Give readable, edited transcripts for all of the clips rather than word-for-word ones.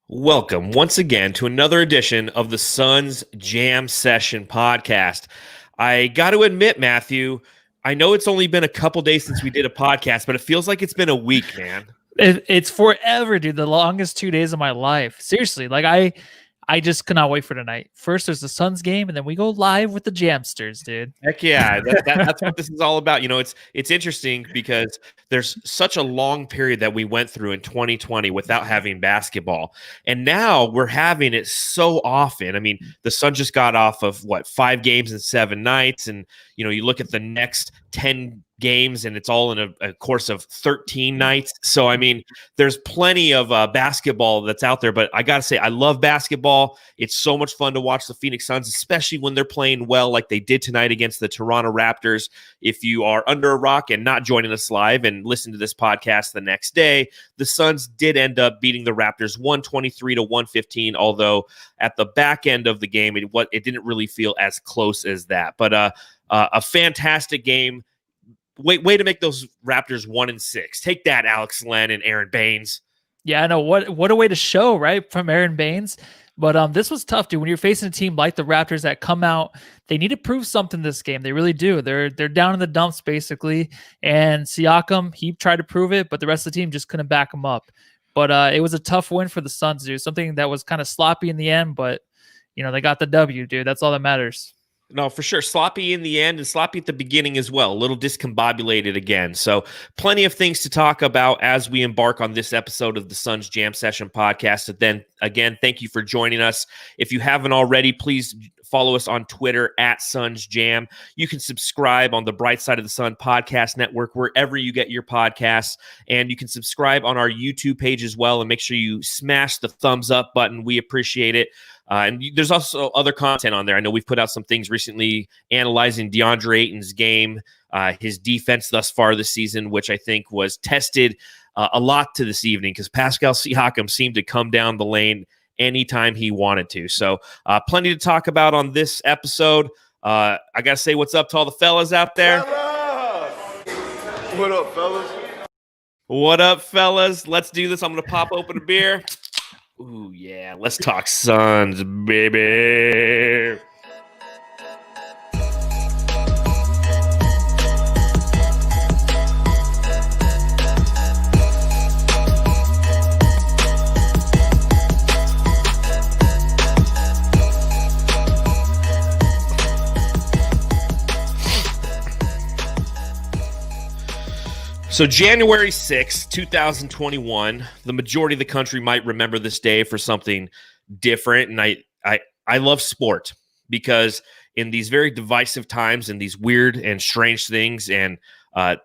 Welcome once again to another edition of the Suns Jam Session podcast. I got to admit, Matthew, I know it's only been a couple days since we did a podcast, but it feels like it's been a week, man. It's forever, dude. The longest 2 days of my life. Seriously, like I just cannot wait for tonight. First, there's the Suns game, and then we go live with the Jamsters, dude. Heck yeah, that's what this is all about. You know, it's interesting because there's such a long period that we went through in 2020 without having basketball, and now we're having it so often. I mean, the Suns just got off of 5 games in 7 nights, and you look at the next 10 games and it's all in a course of 13 nights. So, I mean, there's plenty of basketball that's out there, but I got to say, I love basketball. It's so much fun to watch the Phoenix Suns, especially when they're playing well like they did tonight against the Toronto Raptors. If you are under a rock and not joining us live and listen to this podcast the next day, the Suns did end up beating the Raptors 123-115, although at the back end of the game, it didn't really feel as close as that. But a fantastic game. Way to make those Raptors 1-6. Take that, Alex Len and Aaron Baines. Yeah, I know. What a way to show, right, from Aaron Baines. But this was tough, dude. When you're facing a team like the Raptors that come out, they need to prove something this game. They really do. They're down in the dumps, basically. And Siakam, he tried to prove it, but the rest of the team just couldn't back him up. But it was a tough win for the Suns, dude. Something that was kind of sloppy in the end, but, they got the W, dude. That's all that matters. No, for sure. Sloppy in the end and sloppy at the beginning as well. A little discombobulated again. So plenty of things to talk about as we embark on this episode of the Suns Jam Session podcast. And then again, thank you for joining us. If you haven't already, please follow us on Twitter at Suns Jam. You can subscribe on the Bright Side of the Sun podcast network, wherever you get your podcasts. And you can subscribe on our YouTube page as well. And make sure you smash the thumbs up button. We appreciate it. And there's also other content on there. I know we've put out some things recently analyzing DeAndre Ayton's game, his defense thus far this season, which I think was tested a lot to this evening because Pascal Siakam seemed to come down the lane anytime he wanted to. So plenty to talk about on this episode. I got to say what's up to all the fellas out there. What up, fellas? What up, fellas? Let's do this. I'm going to pop open a beer. Ooh, yeah. Let's talk Suns, baby. So January 6th, 2021, the majority of the country might remember this day for something different. And I love sport because in these very divisive times and these weird and strange things and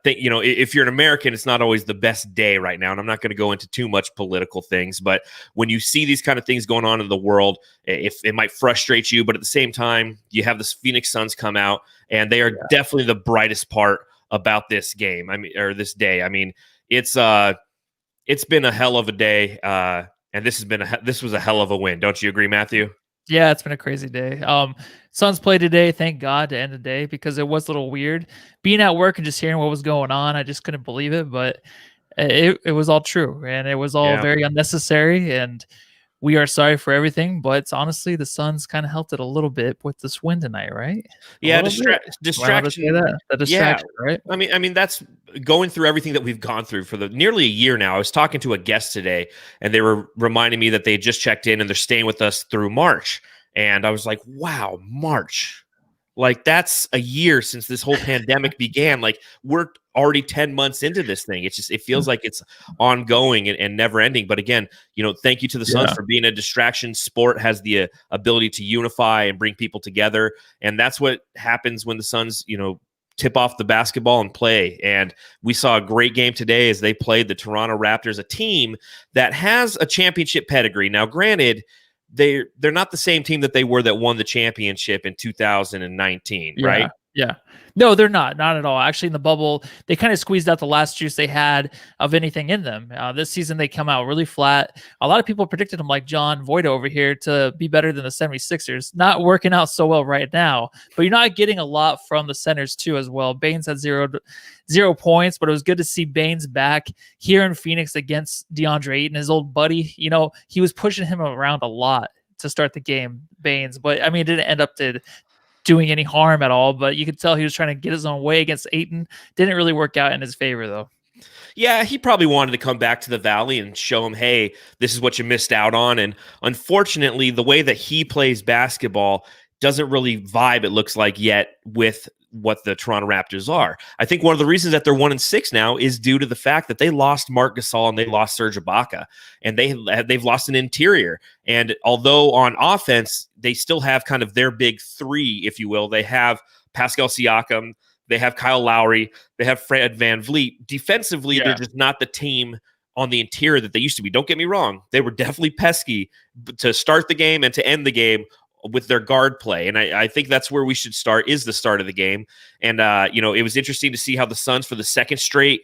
if you're an American, it's not always the best day right now. And I'm not going to go into too much political things, but when you see these kind of things going on in the world, if it might frustrate you, but at the same time, you have this Phoenix Suns come out and they are definitely the brightest part about this game. Or this day. I mean, it's been a hell of a day, and this was a hell of a win. Don't you agree, Matthew? Yeah, it's been a crazy day. Suns played today, thank God, to end the day because it was a little weird. Being at work and just hearing what was going on, I just couldn't believe it, but it was all true, and it was all very unnecessary, and we are sorry for everything, but honestly, the Suns kind of helped it a little bit with this win tonight, right? Yeah, distraction. The distraction, right? I mean, that's going through everything that we've gone through for nearly a year now. I was talking to a guest today, and they were reminding me that they just checked in and they're staying with us through March. And I was like, wow, March. Like, that's a year since this whole pandemic began. Like, we're already 10 months into this thing. It feels like it's ongoing and never ending. But again, thank you to the Suns for being a distraction. Sport has the ability to unify and bring people together. And that's what happens when the Suns, tip off the basketball and play. And we saw a great game today as they played the Toronto Raptors, a team that has a championship pedigree. Now, granted, they're not the same team that they were that won the championship in 2019, right? Yeah. No, they're not. Not at all. Actually, in the bubble, they kind of squeezed out the last juice they had of anything in them. This season, they come out really flat. A lot of people predicted them, like John Voida over here, to be better than the 76ers. Not working out so well right now, but you're not getting a lot from the centers, too, as well. Baines had 0 points, but it was good to see Baines back here in Phoenix against DeAndre Ayton, his old buddy. You know, he was pushing him around a lot to start the game, Baines, but I mean, it didn't end up doing any harm at all, but you could tell he was trying to get his own way against Ayton. Didn't really work out in his favor, though. Yeah, he probably wanted to come back to the Valley and show him, hey, this is what you missed out on. And unfortunately, the way that he plays basketball doesn't really vibe, it looks like, yet with what the Toronto Raptors are. I think one of the reasons that they're 1-6 now is due to the fact that they lost Marc Gasol and they lost Serge Ibaka, and they've lost an interior. And although on offense they still have kind of their big three, if you will, they have Pascal Siakam, they have Kyle Lowry, they have Fred VanVleet. Defensively, they're just not the team on the interior that they used to be. Don't get me wrong. They were definitely pesky to start the game and to end the game with their guard play. And I think that's where we should start, is the start of the game. And, it was interesting to see how the Suns for the second straight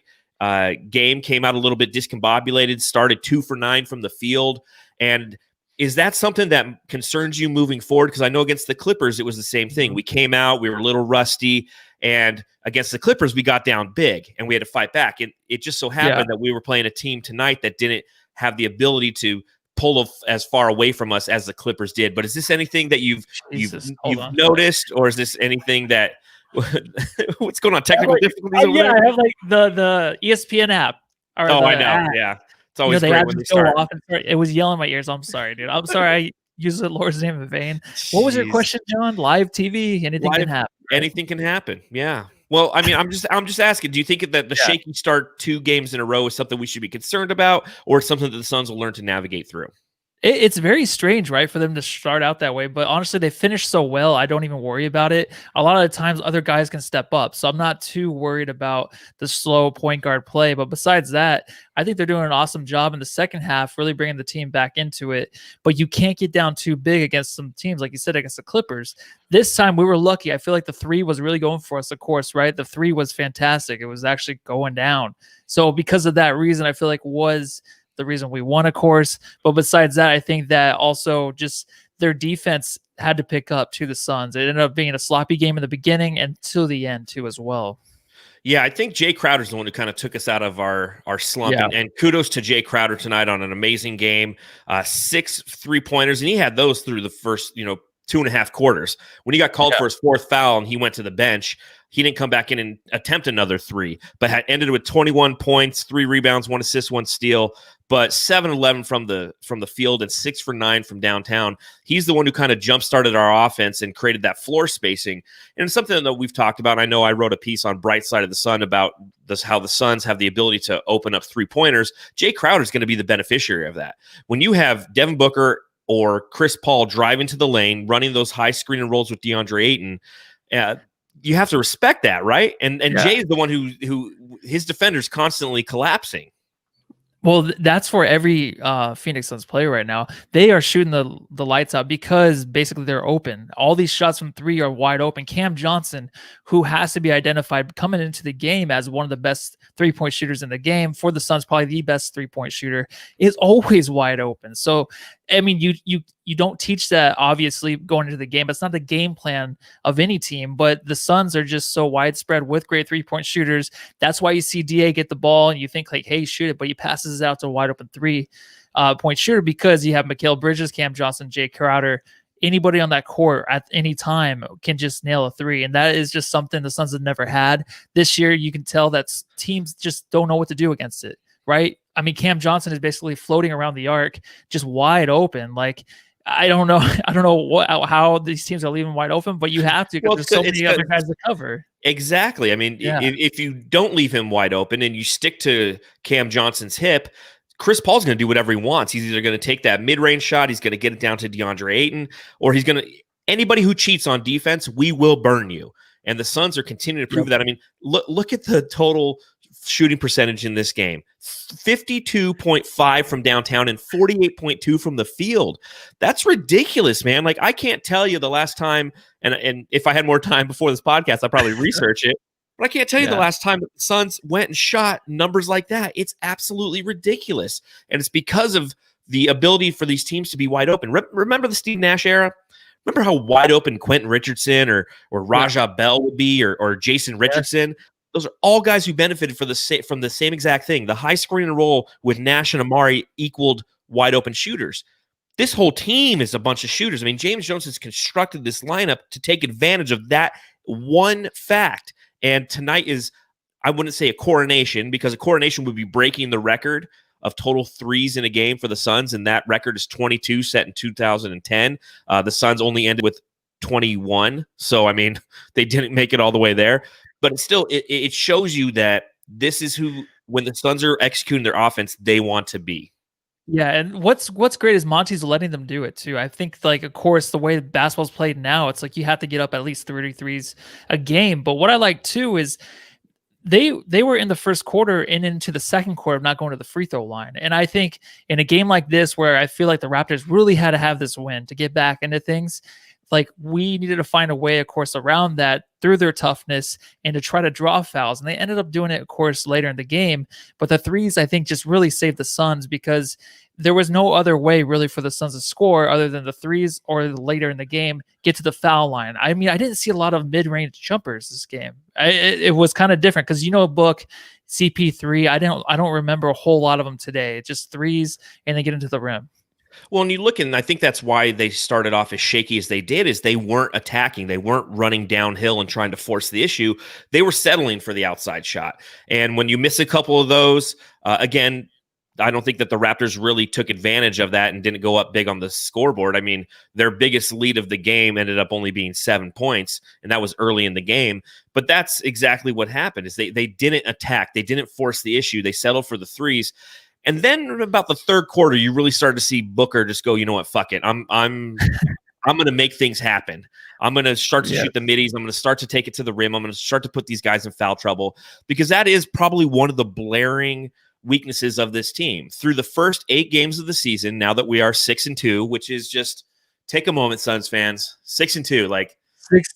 game came out a little bit discombobulated, started 2 for 9 from the field. And is that something that concerns you moving forward? Because I know against the Clippers, it was the same thing. We came out, we were a little rusty, and against the Clippers, we got down big and we had to fight back. And it just so happened that we were playing a team tonight that didn't have the ability to pull as far away from us as the Clippers did. But is this anything that you've noticed, or is this anything that what's going on? Technical difficulties over there? I have like the ESPN app. I know. App. Yeah. It's always great when they start. It was yelling in my ears. I'm sorry, dude. I'm sorry. I used the Lord's name in vain. What was your question, John? Live TV? Anything can happen. Right? Anything can happen. Yeah. Well, I mean, I'm just asking, do you think that the shaky start 2 games in a row is something we should be concerned about, or something that the Suns will learn to navigate through? It's very strange, right, for them to start out that way. But honestly, they finish so well, I don't even worry about it. A lot of the times, other guys can step up. So I'm not too worried about the slow point guard play. But besides that, I think they're doing an awesome job in the second half, really bringing the team back into it. But you can't get down too big against some teams, like you said, against the Clippers. This time, we were lucky. I feel like the 3 was really going for us, of course, right? The 3 was fantastic. It was actually going down. So because of that reason, I feel like was the reason we won, of course. But besides that, I think that also just their defense had to pick up to the Suns. It ended up being a sloppy game in the beginning and to the end too as well. Yeah, I think Jay Crowder's the one who kind of took us out of our slump. Yeah. And kudos to Jay Crowder tonight on an amazing game. 6 3-pointers, and he had those through the first, 2.5 quarters. When he got called for his 4th foul and he went to the bench, he didn't come back in and attempt another 3, but had ended with 21 points, 3 rebounds, 1 assist, 1 steal, but 7-11 from the field and 6 for 9 from downtown. He's the one who kind of jump-started our offense and created that floor spacing. And it's something that we've talked about. I know I wrote a piece on Bright Side of the Sun about this, how the Suns have the ability to open up 3-pointers. Jay Crowder is going to be the beneficiary of that. When you have Devin Booker or Chris Paul driving to the lane, running those high screen and rolls with DeAndre Ayton, you have to respect that, right? And Jay is the one who his defender's constantly collapsing. Well, that's for every Phoenix Suns player right now. They are shooting the lights out because basically they're open. All these shots from 3 are wide open. Cam Johnson, who has to be identified coming into the game as one of the best 3-point shooters in the game, for the Suns, probably the best 3-point shooter, is always wide open. So, I mean, you don't teach that, obviously, going into the game. It's not the game plan of any team, but the Suns are just so widespread with great 3-point shooters. That's why you see DA get the ball and you think like, hey, shoot it, but he passes it out to a wide open 3-point shooter, because you have Mikal Bridges, Cam Johnson, Jay Crowder. Anybody on that court at any time can just nail a 3. And that is just something the Suns have never had. This year, you can tell that teams just don't know what to do against it, right? I mean, Cam Johnson is basically floating around the arc, just wide open. Like, I don't know how these teams are leaving wide open, but you have to, because there's so many other guys to cover. Exactly. I mean, if you don't leave him wide open and you stick to Cam Johnson's hip, Chris Paul's going to do whatever he wants. He's either going to take that mid-range shot, he's going to get it down to DeAndre Ayton, or he's going to – anybody who cheats on defense, we will burn you. And the Suns are continuing to prove that. I mean, look at the total shooting percentage in this game. 52.5 from downtown and 48.2 from the field. That's ridiculous, man. Like, I can't tell you the last time, and if I had more time before this podcast, I'd probably research it. But I can't tell you the last time that the Suns went and shot numbers like that. It's absolutely ridiculous. And it's because of the ability for these teams to be wide open. Remember the Steve Nash era? Remember how wide open Quentin Richardson or Raja Bell would be, or Jason Richardson? Those are all guys who benefited from the same exact thing. The high screen and roll with Nash and Amari equaled wide open shooters. This whole team is a bunch of shooters. I mean, James Jones has constructed this lineup to take advantage of that one fact. And tonight is, I wouldn't say a coronation, because a coronation would be breaking the record of total threes in a game for the Suns, and that record is 22, set in 2010. The Suns only ended with 21, so I mean, they didn't make it all the way there. But it's still, it shows you that this is who, when the Suns are executing their offense, they want to be. Yeah, and what's great is Monty's letting them do it too. I think, like, of course, the way basketball's played now, it's like you have to get up at least 33s a game. But what I like too is they were in the first quarter and into the second quarter of not going to the free throw line. And I think in a game like this, where I feel like the Raptors really had to have this win to get back into things, like, we needed to find a way, of course, around that through their toughness and to try to draw fouls. And they ended up doing it, of course, later in the game. But the threes, I think, just really saved the Suns, because there was no other way really for the Suns to score other than the threes, or later in the game get to the foul line. I mean, I didn't see a lot of mid-range jumpers this game. It was kind of different, because Book, CP3, I don't remember a whole lot of them today. Just threes, and they get into the rim. Well, and you look, and I think that's why they started off as shaky as they did, is they weren't attacking. They weren't running downhill and trying to force the issue. They were settling for the outside shot. And when you miss a couple of those, again, I don't think that the Raptors really took advantage of that and didn't go up big on the scoreboard. I mean, their biggest lead of the game ended up only being 7 points, and that was early in the game. But that's exactly what happened, is they didn't attack. They didn't force the issue. They settled for the threes. And then about the third quarter, you really started to see Booker just go, you know what, fuck it. I'm going to make things happen. I'm going to start to shoot the middies. I'm going to start to take it to the rim. I'm going to start to put these guys in foul trouble, because that is probably one of the blaring weaknesses of this team. Through the first 8 games of the season, now that we are 6-2, which is just, take a moment, Suns fans, 6-2, like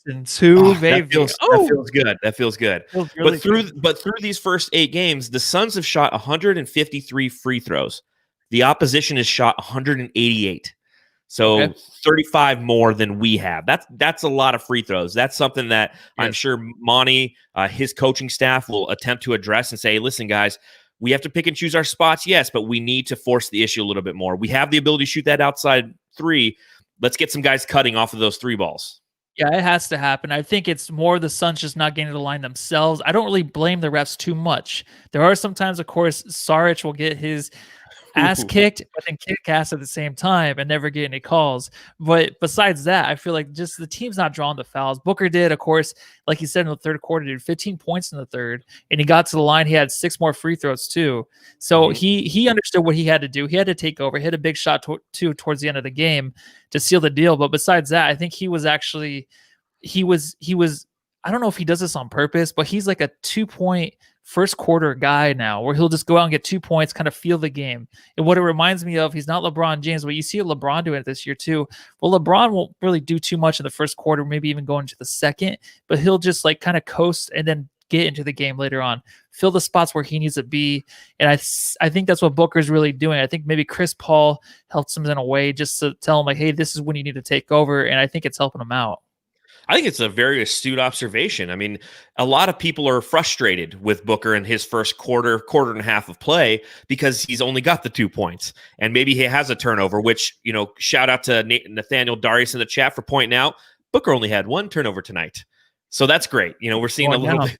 6-2, baby. That feels good. That feels good. Really but through these first 8 games, the Suns have shot 153 free throws. The opposition has shot 188. So 35 more than we have. That's a lot of free throws. That's something that I'm sure Monty, his coaching staff, will attempt to address and say, listen, guys, we have to pick and choose our spots, yes, but we need to force the issue a little bit more. We have the ability to shoot that outside three. Let's get some guys cutting off of those 3 balls. Yeah, it has to happen. I think it's more the Suns just not getting to the line themselves. I don't really blame the refs too much. There are sometimes, of course, Saric will get his ass kicked, but then kick ass at the same time and never get any calls. But besides that, I feel like just the team's not drawing the fouls. Booker did, of course, like he said in the third quarter, did 15 points in the third, and he got to the line. He had 6 more free throws too. So he understood what he had to do. He had to take over, hit a big shot towards the end of the game to seal the deal. But besides that, I think he was actually he was I don't know if he does this on purpose, but he's like a 2-point first quarter guy now, where he'll just go out and get 2 points, kind of feel the game. And what it reminds me of, he's not LeBron James, but you see LeBron doing it this year too. Well, LeBron won't really do too much in the first quarter, maybe even go into the second, but he'll just like kind of coast and then get into the game later on, fill the spots where he needs to be. And I think that's what Booker's really doing. I think maybe Chris Paul helps him in a way, just to tell him like, hey, this is when you need to take over. And I think it's helping him out. I think it's a very astute observation. I mean, a lot of people are frustrated with Booker in his first quarter and a half of play, because he's only got the 2 points, and maybe he has a turnover, which, shout out to Nathaniel Darius in the chat for pointing out Booker only had 1 turnover tonight. So that's great. We're seeing a little bit.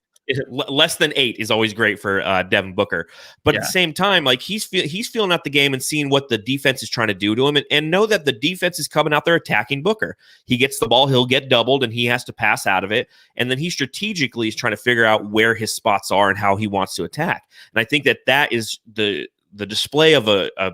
Less than 8 is always great for Devin Booker. But at the same time, like he's feeling out the game and seeing what the defense is trying to do to him, and know that the defense is coming out there attacking Booker. He gets the ball, he'll get doubled, and he has to pass out of it. And then he strategically is trying to figure out where his spots are and how he wants to attack. And I think that is the display of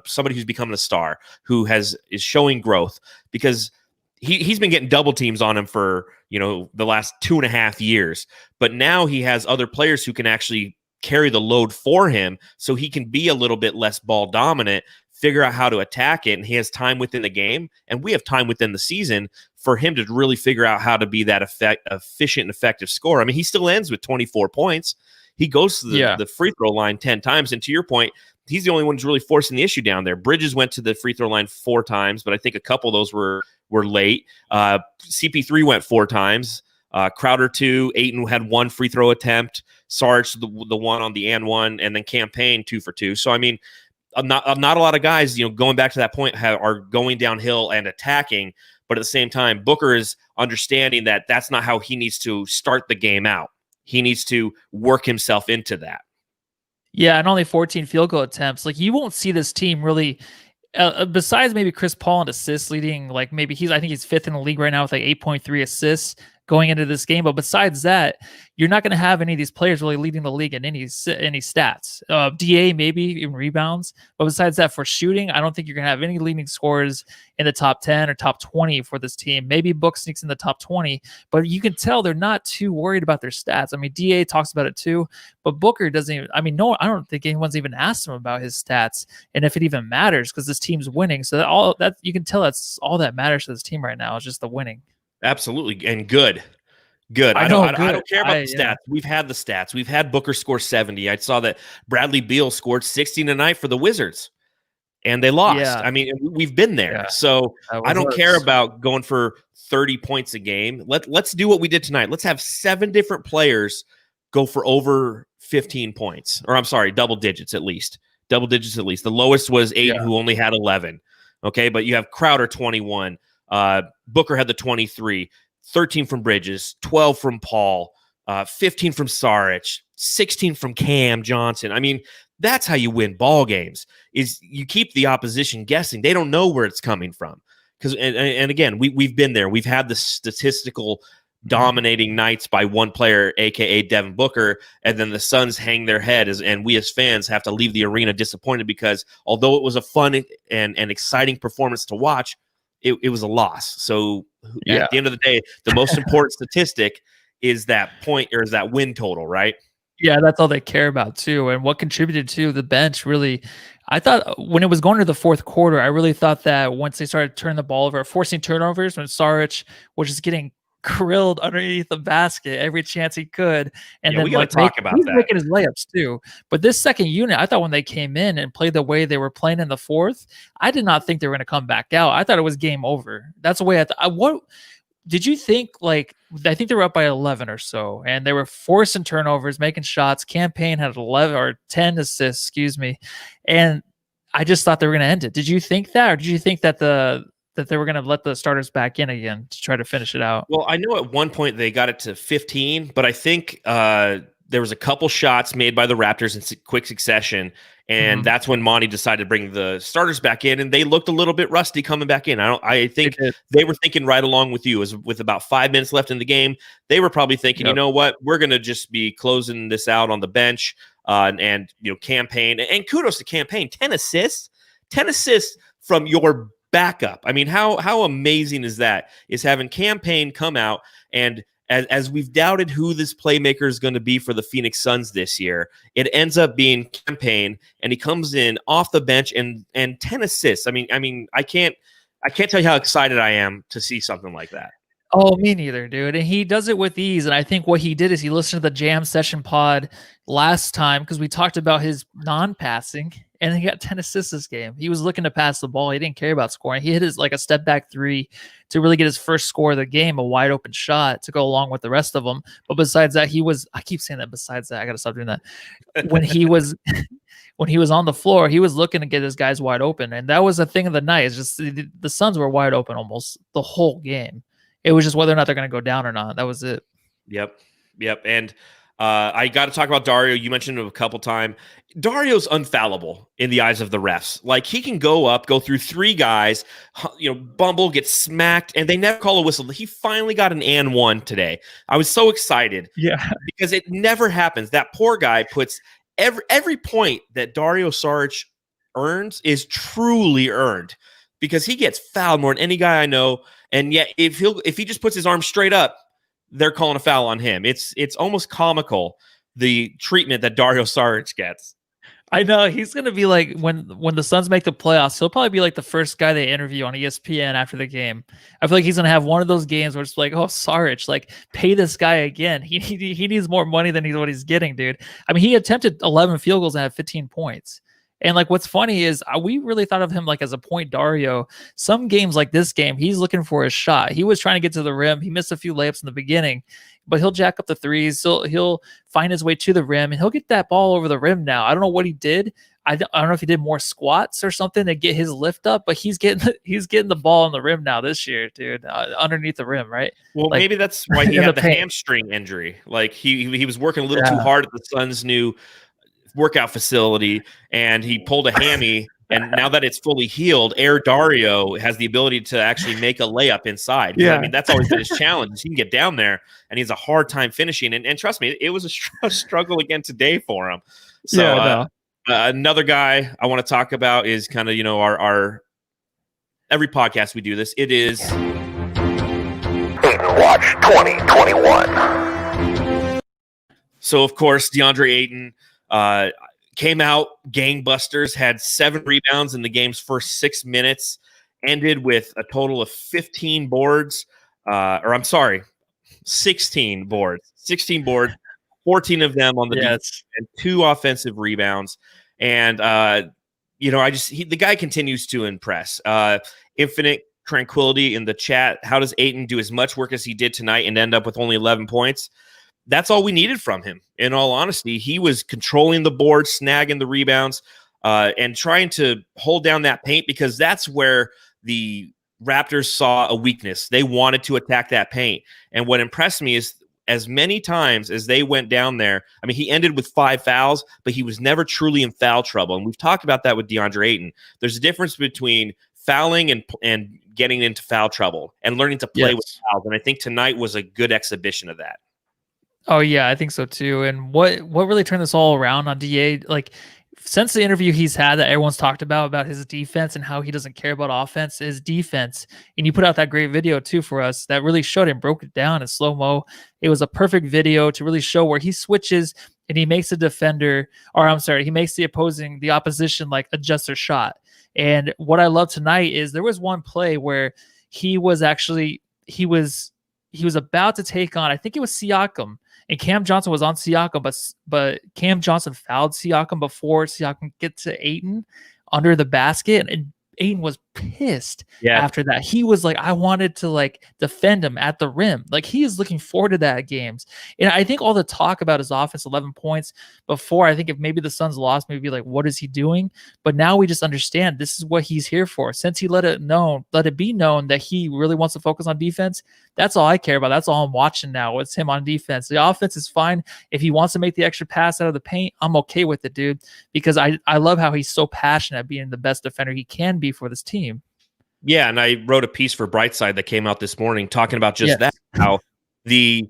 somebody who's becoming a star, who is showing growth, because he's been getting double teams on him for the last 2.5 years, but now he has other players who can actually carry the load for him so he can be a little bit less ball dominant, figure out how to attack it, and he has time within the game, and we have time within the season for him to really figure out how to be that efficient and effective scorer. I mean, he still ends with 24 points. He goes to the free throw line 10 times, and to your point, he's the only one who's really forcing the issue down there. Bridges went to the free throw line 4 times, but I think a couple of those were late. CP3 went 4 times. Crowder 2, Ayton had 1 free throw attempt, Sarge the one on the and one, and then Campaign 2 for 2. So I mean, not a lot of guys, going back to that point, are going downhill and attacking, but at the same time, Booker is understanding that that's not how he needs to start the game out. He needs to work himself into that. Yeah, and only 14 field goal attempts. Like, you won't see this team really, besides maybe Chris Paul and assists leading, like maybe I think he's 5th in the league right now with like 8.3 assists going into this game. But besides that, you're not going to have any of these players really leading the league in any stats. DA maybe even rebounds, but besides that, for shooting, I don't think you're going to have any leading scorers in the top 10 or top 20 for this team. Maybe Book sneaks in the top 20, but you can tell they're not too worried about their stats. I mean, DA talks about it too, but Booker doesn't even, I mean, no, I don't think anyone's even asked him about his stats and if it even matters, because this team's winning. So that you can tell that's all that matters to this team right now is just the winning. Absolutely. And good. I don't care about the stats. Yeah. We've had the stats. We've had Booker score 70. I saw that Bradley Beal scored 60 tonight for the Wizards, and they lost. Yeah. I mean, we've been there. Yeah. So I don't care about going for 30 points a game. Let's do what we did tonight. Let's have 7 different players go for over 15 points. Or I'm sorry, double digits at least. Double digits at least. The lowest was Ayton, who only had 11. Okay, but you have Crowder 21. Booker had the 23, 13 from Bridges, 12 from Paul, 15 from Saric, 16 from Cam Johnson. I mean, that's how you win ball games, is you keep the opposition guessing. They don't know where it's coming from. Because and again, we've been there. We've had the statistical dominating nights by one player, a.k.a. Devin Booker, and then the Suns hang their head, and we as fans have to leave the arena disappointed because although it was a fun and exciting performance to watch, it was a loss. So at the end of the day, the most important statistic is that point, or is that win total, right? Yeah, that's all they care about too. And what contributed to the bench really, I thought when it was going to the fourth quarter, I really thought that once they started turning the ball over, forcing turnovers, when Saric was just getting grilled underneath the basket every chance he could, and then we got to talk about that. Making his layups too. But this second unit, I thought when they came in and played the way they were playing in the fourth, I did not think they were going to come back out. I thought it was game over. That's the way I thought. What did you think? Like, I think they were up by 11 or so, and they were forcing turnovers, making shots. Campaign had 11 or 10 assists, excuse me, and I just thought they were going to end it. Did you think that, or did you think that that they were going to let the starters back in again to try to finish it out? Well, I know at one point they got it to 15, but I think there was a couple shots made by the Raptors in quick succession, and that's when Monty decided to bring the starters back in, and they looked a little bit rusty coming back in. I think they were thinking right along with you, as with about 5 minutes left in the game, they were probably thinking, you know what, we're going to just be closing this out on the bench, and Campaign, and kudos to Campaign, 10 assists from your backup. I mean, how amazing is that? Is having Campaign come out, and as we've doubted who this playmaker is going to be for the Phoenix Suns this year, it ends up being Campaign, and he comes in off the bench and 10 assists. I mean, I can't tell you how excited I am to see something like that. Oh, me neither, dude. And he does it with ease. And I think what he did is he listened to the Jam Session pod last time, because we talked about his non-passing, and he got 10 assists this game. He was looking to pass the ball. He didn't care about scoring. He hit his like a step back 3 to really get his first score of the game, a wide open shot to go along with the rest of them. But besides that, I keep saying that besides that, I got to stop doing that. When he was on the floor, he was looking to get his guys wide open. And that was a thing of the night. It's just the Suns were wide open almost the whole game. It was just whether or not they're going to go down or not. That was it. Yep. And I got to talk about Dario. You mentioned him a couple times. Dario's unfallible in the eyes of the refs. Like, he can go through 3 guys, bumble, get smacked, and they never call a whistle. He finally got an and one today. I was so excited. Yeah. Because it never happens. That poor guy puts every point that Dario Saric earns is truly earned, because he gets fouled more than any guy I know. And yet if he just puts his arm straight up, they're calling a foul on him. It's almost comical the treatment that Dario Saric gets. I know he's gonna be like when the Suns make the playoffs, he'll probably be like the first guy they interview on ESPN after the game. I feel like he's gonna have one of those games where it's like, oh, Saric, like pay this guy again. He needs more money than what he's getting, dude. I mean, he attempted 11 field goals and had 15 points. And like, what's funny is we really thought of him like as a point Dario. Some games like this game, he's looking for a shot. He was trying to get to the rim. He missed a few layups in the beginning, but he'll jack up the threes. So he'll find his way to the rim and he'll get that ball over the rim now. I don't know what he did. I don't know if he did more squats or something to get his lift up, but he's getting the ball on the rim now this year, dude, underneath the rim, right? Well, like, maybe that's why he had the hamstring injury. Like he was working a little too hard at the Suns' new workout facility, and he pulled a hammy. And now that it's fully healed, Air Dario has the ability to actually make a layup inside. Yeah, I mean that's always been his challenge. He can get down there, and he has a hard time finishing. And trust me, it was a struggle again today for him. So another guy I want to talk about is kind of our every podcast we do this. It is Ayton Watch 2021. So of course DeAndre Ayton came out gangbusters, had 7 rebounds in the game's first 6 minutes, ended with a total of 15 boards, 16 boards, 14 of them on the defense, and 2 offensive rebounds. And the guy continues to impress. Infinite tranquility in the chat. How does Ayton do as much work as he did tonight and end up with only 11 points? That's all we needed from him. In all honesty, he was controlling the board, snagging the rebounds, and trying to hold down that paint, because that's where the Raptors saw a weakness. They wanted to attack that paint. And what impressed me is as many times as they went down there, I mean, he ended with 5 fouls, but he was never truly in foul trouble. And we've talked about that with DeAndre Ayton. There's a difference between fouling and getting into foul trouble and learning to play with fouls. And I think tonight was a good exhibition of that. Oh yeah, I think so too. And what really turned this all around on DA, like since the interview he's had that everyone's talked about his defense and how he doesn't care about offense, his defense. And you put out that great video too for us that really showed and broke it down in slow-mo. It was a perfect video to really show where he switches and he makes he makes the opposition like adjust their shot. And what I love tonight is there was one play where he was about to take on, I think it was Siakam. And Cam Johnson was on Siakam, but Cam Johnson fouled Siakam before Siakam gets to Ayton under the basket, and Ayton was pissed after that. He was like, I wanted to like defend him at the rim. Like he is looking forward to that games. And I think all the talk about his offense, 11 points before, I think if maybe the Suns lost, maybe like, what is he doing? But now we just understand this is what he's here for. Since he let it be known that he really wants to focus on defense. That's all I care about. That's all I'm watching now. It's him on defense. The offense is fine. If he wants to make the extra pass out of the paint, I'm okay with it, dude, because I love how he's so passionate at being the best defender he can be for this team. Yeah, and I wrote a piece for Brightside that came out this morning talking about just that, how the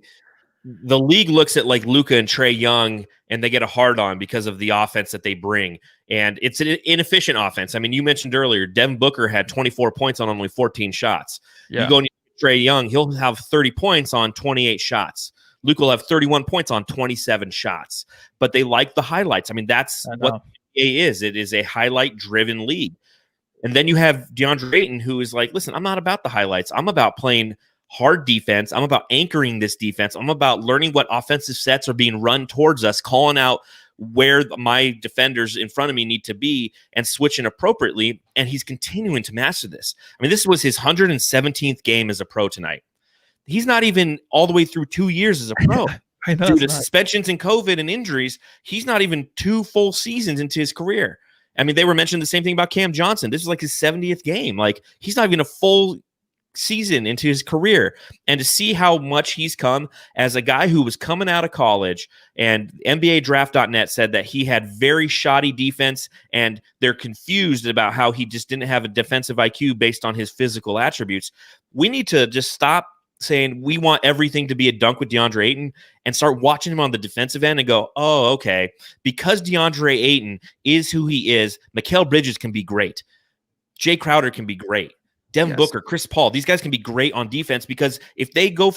league looks at like Luka and Trae Young and they get a hard on because of the offense that they bring. And it's an inefficient offense. I mean, you mentioned earlier, Devin Booker had 24 points on only 14 shots. Yeah. You go and Trae Young, he'll have 30 points on 28 shots. Luka will have 31 points on 27 shots. But they like the highlights. I mean, that's what the NBA is. It is a highlight-driven league. And then you have DeAndre Ayton, who is like, listen, I'm not about the highlights. I'm about playing hard defense. I'm about anchoring this defense. I'm about learning what offensive sets are being run towards us, calling out where my defenders in front of me need to be and switching appropriately. And he's continuing to master this. I mean, this was his 117th game as a pro tonight. He's not even all the way through 2 years as a pro. I know, due to suspensions and COVID and injuries, he's not even 2 full seasons into his career. I mean, they were mentioning the same thing about Cam Johnson. This is like his 70th game. Like, he's not even a full season into his career. And to see how much he's come as a guy who was coming out of college, and NBADraft.net said that he had very shoddy defense, and they're confused about how he just didn't have a defensive IQ based on his physical attributes. We need to just stop saying we want everything to be a dunk with DeAndre Ayton and start watching him on the defensive end and go, oh, okay, because DeAndre Ayton is who he is, Mikal Bridges can be great. Jay Crowder can be great. Devin Booker, Chris Paul, these guys can be great on defense because if they go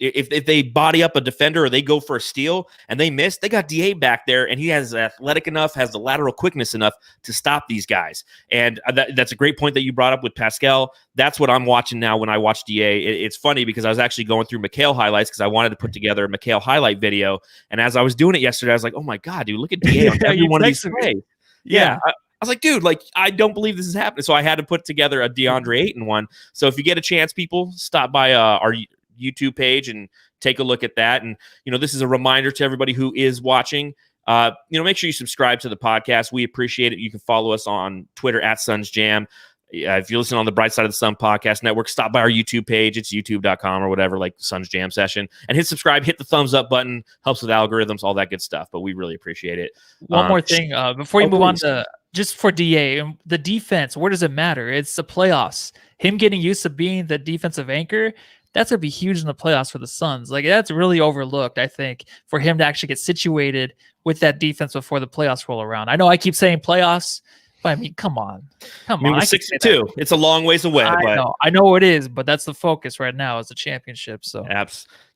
if they body up a defender or they go for a steal and they miss, they got DA back there and he has athletic enough, has the lateral quickness enough to stop these guys. And that's a great point that you brought up with Pascal. That's what I'm watching now when I watch DA. It's funny because I was actually going through McHale highlights because I wanted to put together a McHale highlight video. And as I was doing it yesterday, I was like, oh my God, dude, look at DA on every one of these plays. Yeah. I was like, dude, like, I don't believe this is happening. So I had to put together a DeAndre Ayton one. So if you get a chance, people, stop by our YouTube page and take a look at that. And, this is a reminder to everybody who is watching. Make sure you subscribe to the podcast. We appreciate it. You can follow us on Twitter at Suns Jam. If you listen on the Bright Side of the Sun podcast network, stop by our YouTube page. It's youtube.com or whatever, like Suns Jam Session, and hit subscribe, hit the thumbs up button, helps with algorithms, all that good stuff. But we really appreciate it. One more thing before you move on to just for DA, the defense, where does it matter? It's the playoffs. Him getting used to being the defensive anchor, that's going to be huge in the playoffs for the Suns. Like, that's really overlooked, I think, for him to actually get situated with that defense before the playoffs roll around. I know I keep saying playoffs, but I mean, come on. We're 6-2. It's a long ways away. I know it is, but that's the focus right now is the championship. So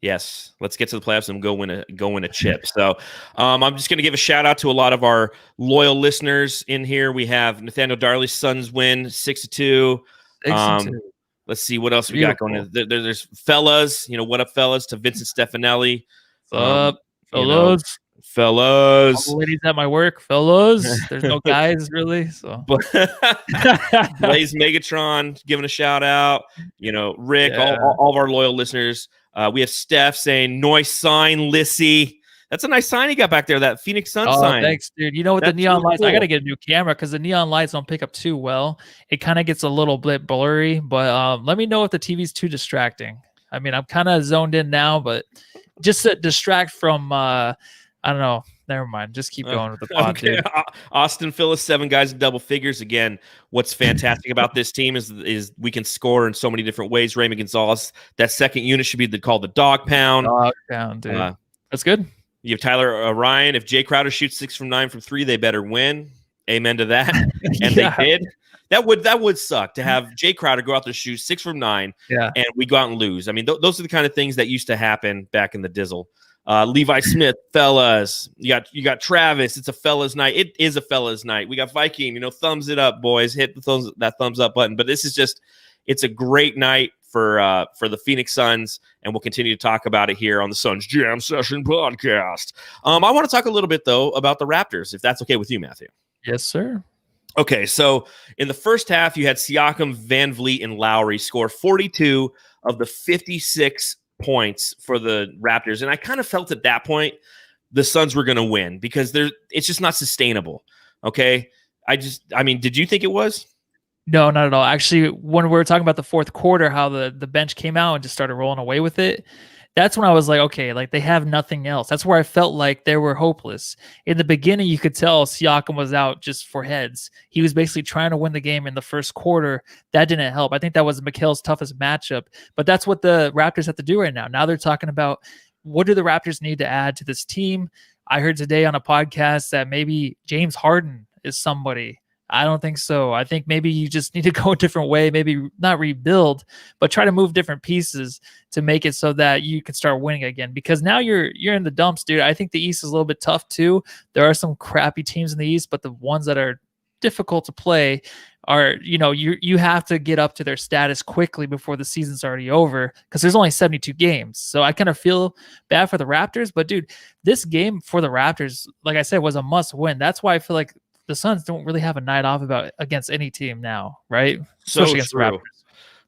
yes, let's get to the playoffs and go win a chip. So I'm just going to give a shout out to a lot of our loyal listeners in here. We have Nathaniel Darley's Suns win 6-2. Let's see what else we got going on. There's fellas, what up, fellas? To Vincent Stefanelli. What's up, fellas? Fellas, all the ladies at my work, fellas. There's no guys really. So Blaze Megatron giving a shout out. Rick, all of our loyal listeners. We have Steph saying noise sign, Lissy. That's a nice sign he got back there. That Phoenix Sun sign. Thanks, dude. With the neon lights, cool. I got to get a new camera because the neon lights don't pick up too well. It kind of gets a little bit blurry. But let me know if the TV's too distracting. I mean, I'm kind of zoned in now, but just to distract from. I don't know. Never mind. Just keep going with the pod, okay. Dude. Austin Phillips, 7 guys in double figures. Again, what's fantastic about this team is we can score in so many different ways. Raymond Gonzalez, that second unit should be called the dog pound. Dog pound, dude. That's good. You have Tyler Ryan. If Jay Crowder shoots 6 from 9 from 3, they better win. Amen to that. And they did. That would suck to have Jay Crowder go out there shoot 6 from 9, and we go out and lose. I mean, those are the kind of things that used to happen back in the Dizzle. Levi Smith, fellas. You got Travis. It's a fellas night. It is a fellas night. We got Viking. thumbs it up, boys. Hit that thumbs up button. But this is it's a great night for the Phoenix Suns, and we'll continue to talk about it here on the Suns Jam Session podcast. I want to talk a little bit though about the Raptors, if that's okay with you, Matthew. Yes, sir. Okay, so in the first half, you had Siakam, Van Vliet, and Lowry score 42 of the 56 points for the Raptors. And I kind of felt at that point the Suns were going to win because it's just not sustainable. Okay. Did you think it was? No, not at all. Actually, when we were talking about the fourth quarter, how the bench came out and just started rolling away with it, that's when I was like, okay, like they have nothing else. That's where I felt like they were hopeless. In the beginning, you could tell Siakam was out just for heads. He was basically trying to win the game in the first quarter. That didn't help. I think that was Mikhail's toughest matchup, but that's what the Raptors have to do right now. Now they're talking about what do the Raptors need to add to this team? I heard today on a podcast that maybe James Harden is somebody. I don't think so. I think maybe you just need to go a different way, maybe not rebuild, but try to move different pieces to make it so that you can start winning again. Because now you're in the dumps, dude. I think the East is a little bit tough too. There are some crappy teams in the East, but the ones that are difficult to play are, you have to get up to their status quickly before the season's already over because there's only 72 games. So I kind of feel bad for the Raptors, but dude, this game for the Raptors, like I said, was a must win. That's why I feel like the Suns don't really have a night off against any team now, right? Especially against the Raptors.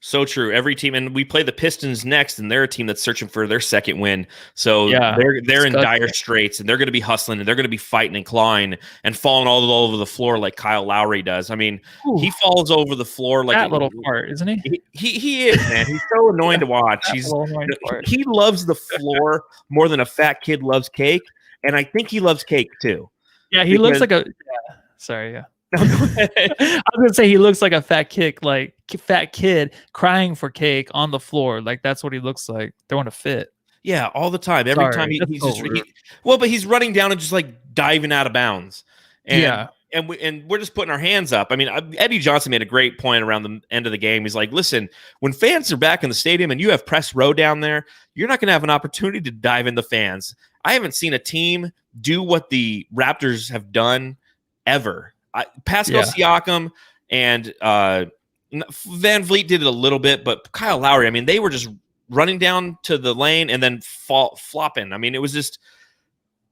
So true. Every team, and we play the Pistons next, and they're a team that's searching for their second win. So they're in dire straits, and they're going to be hustling, and they're going to be fighting and clawing and falling all over the floor like Kyle Lowry does. I mean, he falls over the floor like that little part, isn't he? He is, man. He's so annoying to watch. He loves the floor more than a fat kid loves cake, and I think he loves cake too. Yeah, he looks like a. Yeah. Sorry, yeah. I was gonna say he looks like a fat kid crying for cake on the floor. Like that's what he looks like. Throwing a fit. Yeah, all the time. Every time he's just but he's running down and just like diving out of bounds. And and we're just putting our hands up. I mean, Eddie Johnson made a great point around the end of the game. He's like, listen, when fans are back in the stadium and you have press row down there, you're not going to have an opportunity to dive in the fans. I haven't seen a team do what the Raptors have done ever. Pascal Siakam and Van Vliet did it a little bit, but Kyle Lowry, I mean, they were just running down to the lane and then flopping. I mean, it was just,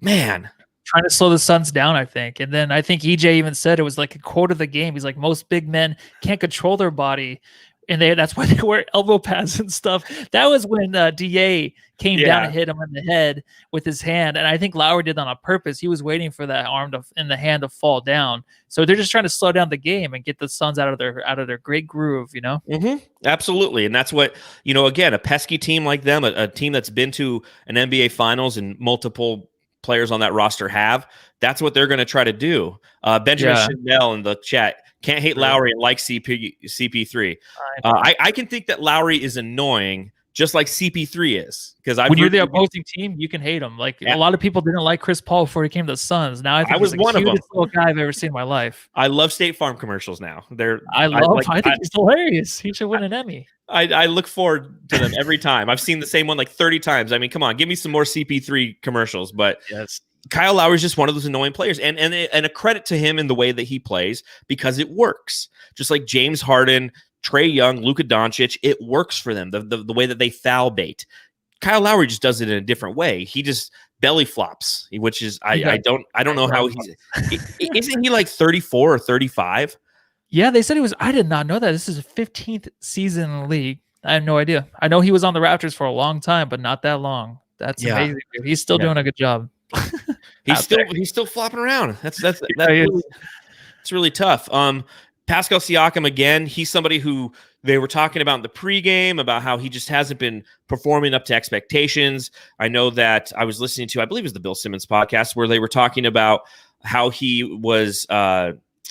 man. Trying to slow the Suns down, I think. And then I think EJ even said it was like a quote of the game. He's like, most big men can't control their body. And that's why they wear elbow pads and stuff. That was when DA came down and hit him in the head with his hand. And I think Lowry did that on purpose. He was waiting for that arm in the hand to fall down. So they're just trying to slow down the game and get the Suns out of their great groove, you know? Mm-hmm. Absolutely. And that's what, again, a pesky team like them, a team that's been to an NBA Finals and multiple players on that roster that's what they're going to try to do. Benjamin Chanel in the chat, can't hate Lowry and like CP3. I can think that Lowry is annoying, just like CP3 is. Because when you're the opposing team, you can hate him. Like a lot of people didn't like Chris Paul before he came to the Suns. Now I think he's the cutest little guy I've ever seen in my life. I love State Farm commercials now. I think he's hilarious. He should win an Emmy. I look forward to them every time. I've seen the same one like 30 times. I mean, come on, give me some more CP3 commercials. But Kyle Lowry is just one of those annoying players, and a credit to him in the way that he plays because it works. Just like James Harden, Trae Young, Luka Doncic, it works for them. The way that they foul bait. Kyle Lowry just does it in a different way. He just belly flops, which is I don't know how isn't he like 34 or 35? Yeah, they said he was. I did not know that. This is his 15th season in the league. I have no idea. I know he was on the Raptors for a long time, but not that long. That's amazing. Dude. He's still doing a good job. He's still flopping around. That's really tough. Pascal Siakam again. He's somebody who they were talking about in the pregame about how he just hasn't been performing up to expectations. I know that I was listening to, I believe it was the Bill Simmons podcast, where they were talking about how he was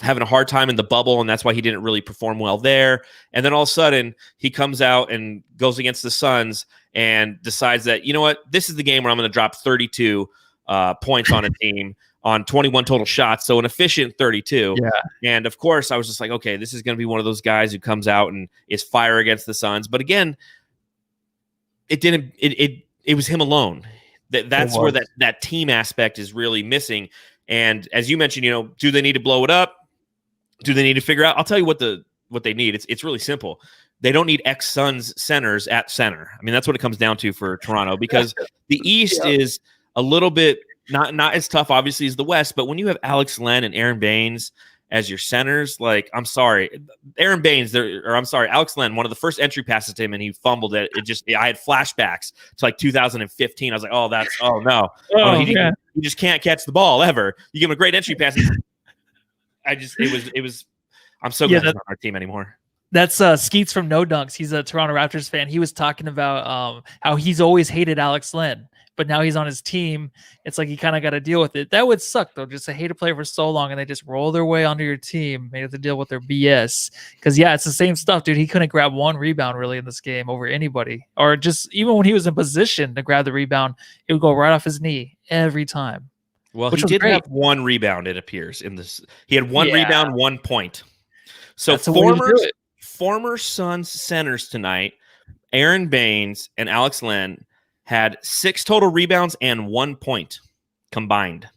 having a hard time in the bubble, and that's why he didn't really perform well there. And then all of a sudden, he comes out and goes against the Suns and decides that, you know what, this is the game where I'm going to drop 32 points on a team on 21 total shots, so an efficient 32. Yeah. And of course, I was just like, okay, this is going to be one of those guys who comes out and is fire against the Suns. But again, it didn't. It was him alone. That's where that team aspect is really missing. And as you mentioned, do they need to blow it up? Do they need to figure out? I'll tell you what they need. It's really simple. They don't need ex-Suns centers at center. I mean, that's what it comes down to for Toronto, because the East is a little bit not as tough, obviously, as the West. But when you have Alex Len and Aaron Baines as your centers, like, I'm sorry, Alex Len, one of the first entry passes to him, and he fumbled it. I had flashbacks to like 2015. I was like, he just can't catch the ball ever. You give him a great entry pass. I'm so glad he's not on our team anymore. That's Skeets from No Dunks. He's a Toronto Raptors fan. He was talking about how he's always hated Alex Len, but now he's on his team. It's like you kind of got to deal with it. That would suck, though, just to hate a player for so long and they just roll their way onto your team. They have to deal with their BS. Because, it's the same stuff, dude. He couldn't grab one rebound really in this game over anybody. Or just even when he was in position to grab the rebound, it would go right off his knee every time. Well, he did have one rebound, it appears. He had one rebound, 1 point. So former Suns centers tonight, Aaron Baines and Alex Len, had 6 total rebounds and 1 point combined.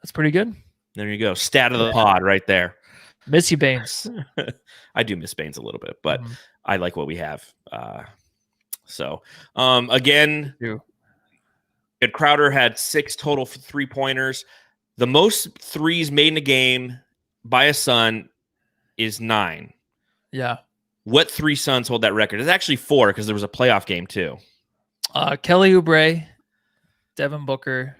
That's pretty good. There you go. Stat of the pod right there. Miss you, Baines. I do miss Baines a little bit, but I like what we have. Again, Ed Crowder had 6 total 3-pointers. The most threes made in a game by a Sun is 9. Yeah. What 3 Suns hold that record? It's actually 4 because there was a playoff game too. Kelly Oubre, Devin Booker.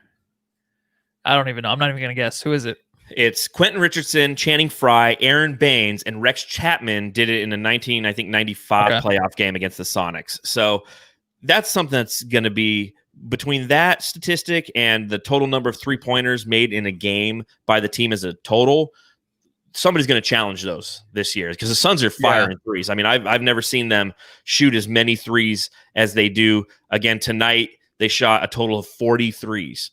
I don't even know. I'm not even going to guess. Who is it? It's Quentin Richardson, Channing Frye, Aaron Baines, and Rex Chapman did it in a 1995 playoff game against the Sonics. So that's something that's going to be between that statistic and the total number of 3-pointers made in a game by the team as a total. Somebody's going to challenge those this year because the Suns are firing threes. I mean, I've never seen them shoot as many threes as they do. Again, tonight they shot a total of 40 threes.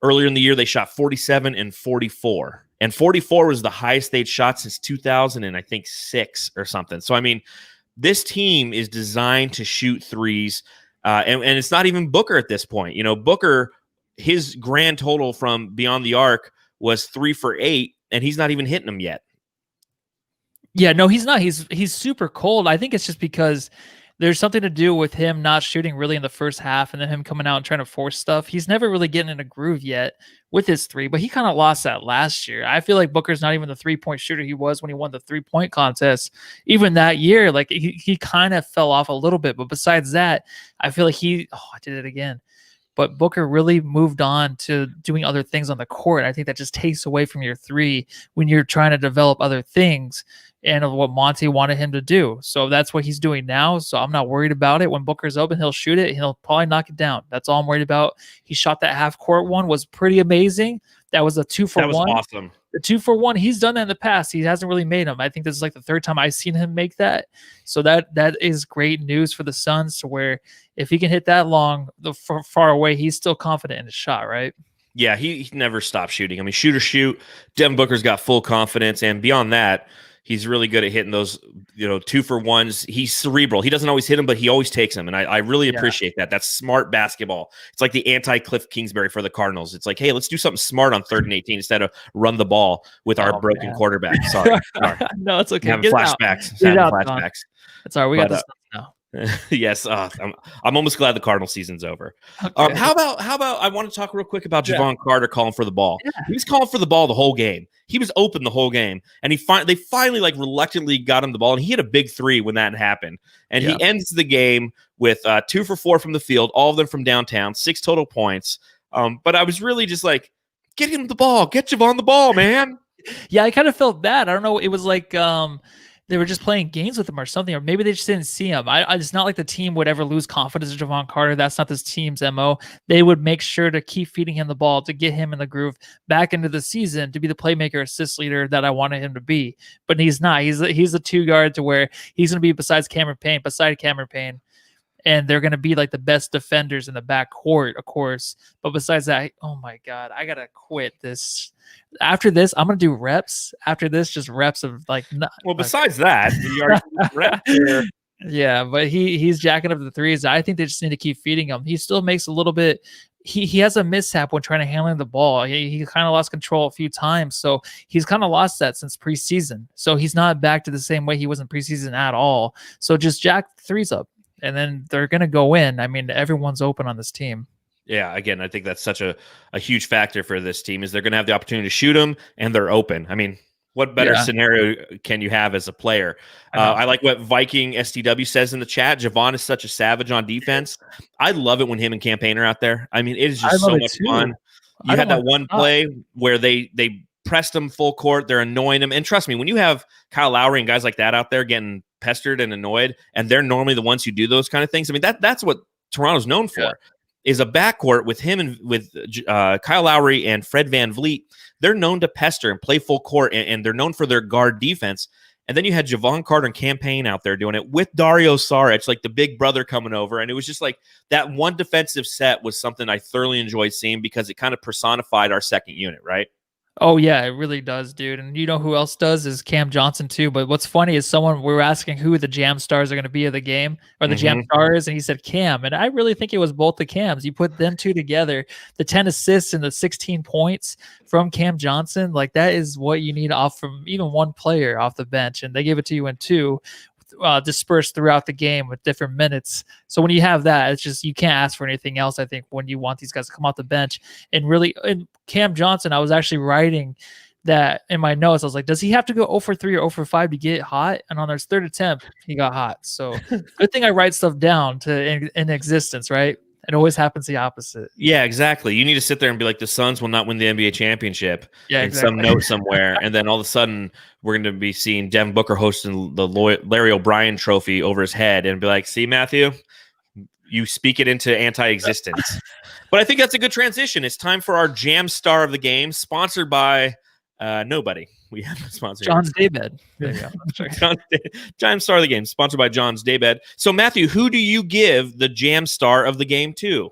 Earlier in the year, they shot 47 and 44. and 44 was the highest they'd shot since 2000 and I think 6 or something. So I mean, this team is designed to shoot threes, and it's not even Booker at this point. You know, Booker, his grand total from beyond the arc was 3 for 8, and he's not even hitting them yet. Yeah, no, he's not. He's super cold. I think it's just because there's something to do with him not shooting really in the first half and then him coming out and trying to force stuff. He's never really getting in a groove yet with his three, but he kind of lost that last year. I feel like Booker's not even the 3-point shooter he was when he won the 3-point contest. Even that year, like he kind of fell off a little bit. But besides that, I feel like I did it again. But Booker really moved on to doing other things on the court. I think that just takes away from your three when you're trying to develop other things and of what Monty wanted him to do. So that's what he's doing now. So I'm not worried about it. When Booker's open, he'll shoot it. He'll probably knock it down. That's all I'm worried about. He shot that half court one, was pretty amazing. That was a 2 for 1. That was awesome. The 2 for 1, he's done that in the past. He hasn't really made them. I think this is like the third time I've seen him make that. So that is great news for the Suns, to where if he can hit that long, far away, he's still confident in his shot, right? Yeah, he never stopped shooting. I mean, shoot or shoot. Devin Booker's got full confidence, and beyond that, he's really good at hitting those, 2 for 1s. He's cerebral. He doesn't always hit them, but he always takes them. And I really appreciate that. That's smart basketball. It's like the anti-Cliff Kingsbury for the Cardinals. It's like, hey, let's do something smart on 3rd and 18 instead of run the ball with our broken quarterback. Sorry. No, it's okay. I'm having flashbacks. Flashbacks. It's all right. We got this stuff now. Yes, I'm almost glad the Cardinal season's over. Okay. How about I want to talk real quick about Javon Carter calling for the ball. Yeah. He was calling for the ball the whole game. He was open the whole game, and they finally like reluctantly got him the ball, and he hit a big 3 when that happened. And he ends the game with 2 for 4 from the field, all of them from downtown, 6 total points. But I was really just like, get him the ball, get Javon the ball, man. Yeah, I kind of felt bad. I don't know. It was like they were just playing games with him or something, or maybe they just didn't see him. It's not like the team would ever lose confidence in Javon Carter. That's not this team's MO. They would make sure to keep feeding him the ball to get him in the groove back into the season to be the playmaker, assist leader that I wanted him to be. But he's not. He's a 2 guard to where he's going to be beside Cameron Payne. And they're going to be like the best defenders in the backcourt, of course. But besides that, oh my God, I got to quit this. After this, I'm going to do reps. After this, just reps of like. Well, besides that, you already reps here. Yeah, but he's jacking up the threes. I think they just need to keep feeding him. He still makes a little bit. He has a mishap when trying to handle the ball. He kind of lost control a few times. So he's kind of lost that since preseason. So he's not back to the same way he was in preseason at all. So just jack the threes up, and then they're going to go in. I mean, everyone's open on this team. Yeah, again, I think that's such a huge factor for this team is they're going to have the opportunity to shoot them, and they're open. I mean, what better scenario can you have as a player? I like what Viking STW says in the chat. Javon is such a savage on defense. I love it when him and Campaign are out there. I mean, it is just so much fun. You had that one play where they pressed him full court. They're annoying him. And trust me, when you have Kyle Lowry and guys like that out there getting pestered and annoyed, and they're normally the ones who do those kind of things, I mean, that's what Toronto's known for. Is a backcourt with him and with Kyle Lowry and Fred VanVleet. They're known to pester and play full court, and they're known for their guard defense. And then you had Javon Carter and Campaign out there doing it with Dario Saric, like the big brother coming over. And it was just like that one defensive set was something I thoroughly enjoyed seeing because it kind of personified our second unit, right? Oh, yeah, it really does, dude. And you know who else does is Cam Johnson, too. But what's funny is we were asking who the jam stars are going to be of the game, or the jam stars, and he said Cam. And I really think it was both the Cams. You put them two together, the 10 assists and the 16 points from Cam Johnson, like that is what you need off from even one player off the bench. And they gave it to you in 2. Dispersed throughout the game with different minutes. So when you have that, it's just you can't ask for anything else. I think when you want these guys to come off the bench and really, and Cam Johnson, I was actually writing that in my notes. I was like, does he have to go 0 for 3 or 0 for 5 to get hot? And on his 3rd attempt, he got hot. So good thing I write stuff down in existence, right? It always happens the opposite. Yeah, exactly. You need to sit there and be like, the Suns will not win the NBA championship in some note somewhere. And then all of a sudden, we're going to be seeing Devin Booker hosting the Larry O'Brien trophy over his head and be like, see, Matthew, you speak it into anti-existence. But I think that's a good transition. It's time for our Jam Star of the Game, sponsored by nobody. We have a sponsor. John's Daybed. There you go. Jam Star of the Game, sponsored by John's Daybed. So, Matthew, who do you give the Jam Star of the Game to?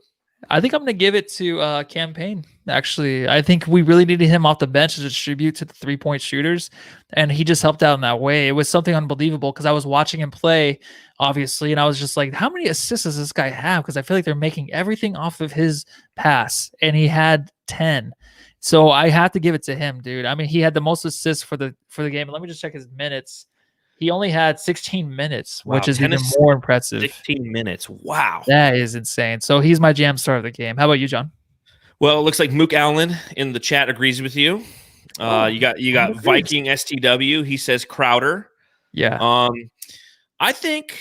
I think I'm going to give it to Campaign. actually. I think we really needed him off the bench to distribute to the 3-point shooters, and he just helped out in that way. It was something unbelievable because I was watching him play, obviously, and I was just like, how many assists does this guy have? Because I feel like they're making everything off of his pass, and he had 10. So I have to give it to him, dude. I mean, he had the most assists for the game. Let me just check his minutes. He only had 16 minutes, Wow, which is even more impressive. 16 minutes. Wow. That is insane. So he's my jam star of the game. How about you, John? Well, it looks like Mook Allen in the chat agrees with you. You got Viking STW. He says Crowder. Yeah. I think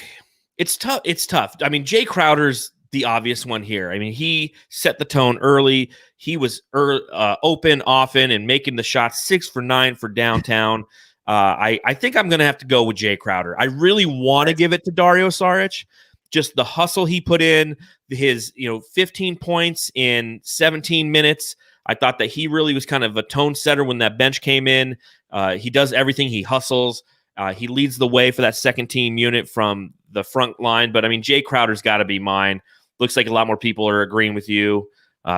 it's tough. It's tough. I mean, Jay Crowder's the obvious one here. I mean, he set the tone early. He was open often and making the shots 6 for 9 for downtown. I think I'm going to have to go with Jay Crowder. I really want to give it to Dario Saric. Just the hustle he put in, his 15 points in 17 minutes. I thought that he really was kind of a tone setter when that bench came in. He does everything. He hustles. He leads the way for that second team unit from the front line. But I mean, Jay Crowder's got to be mine. Looks like a lot more people are agreeing with you.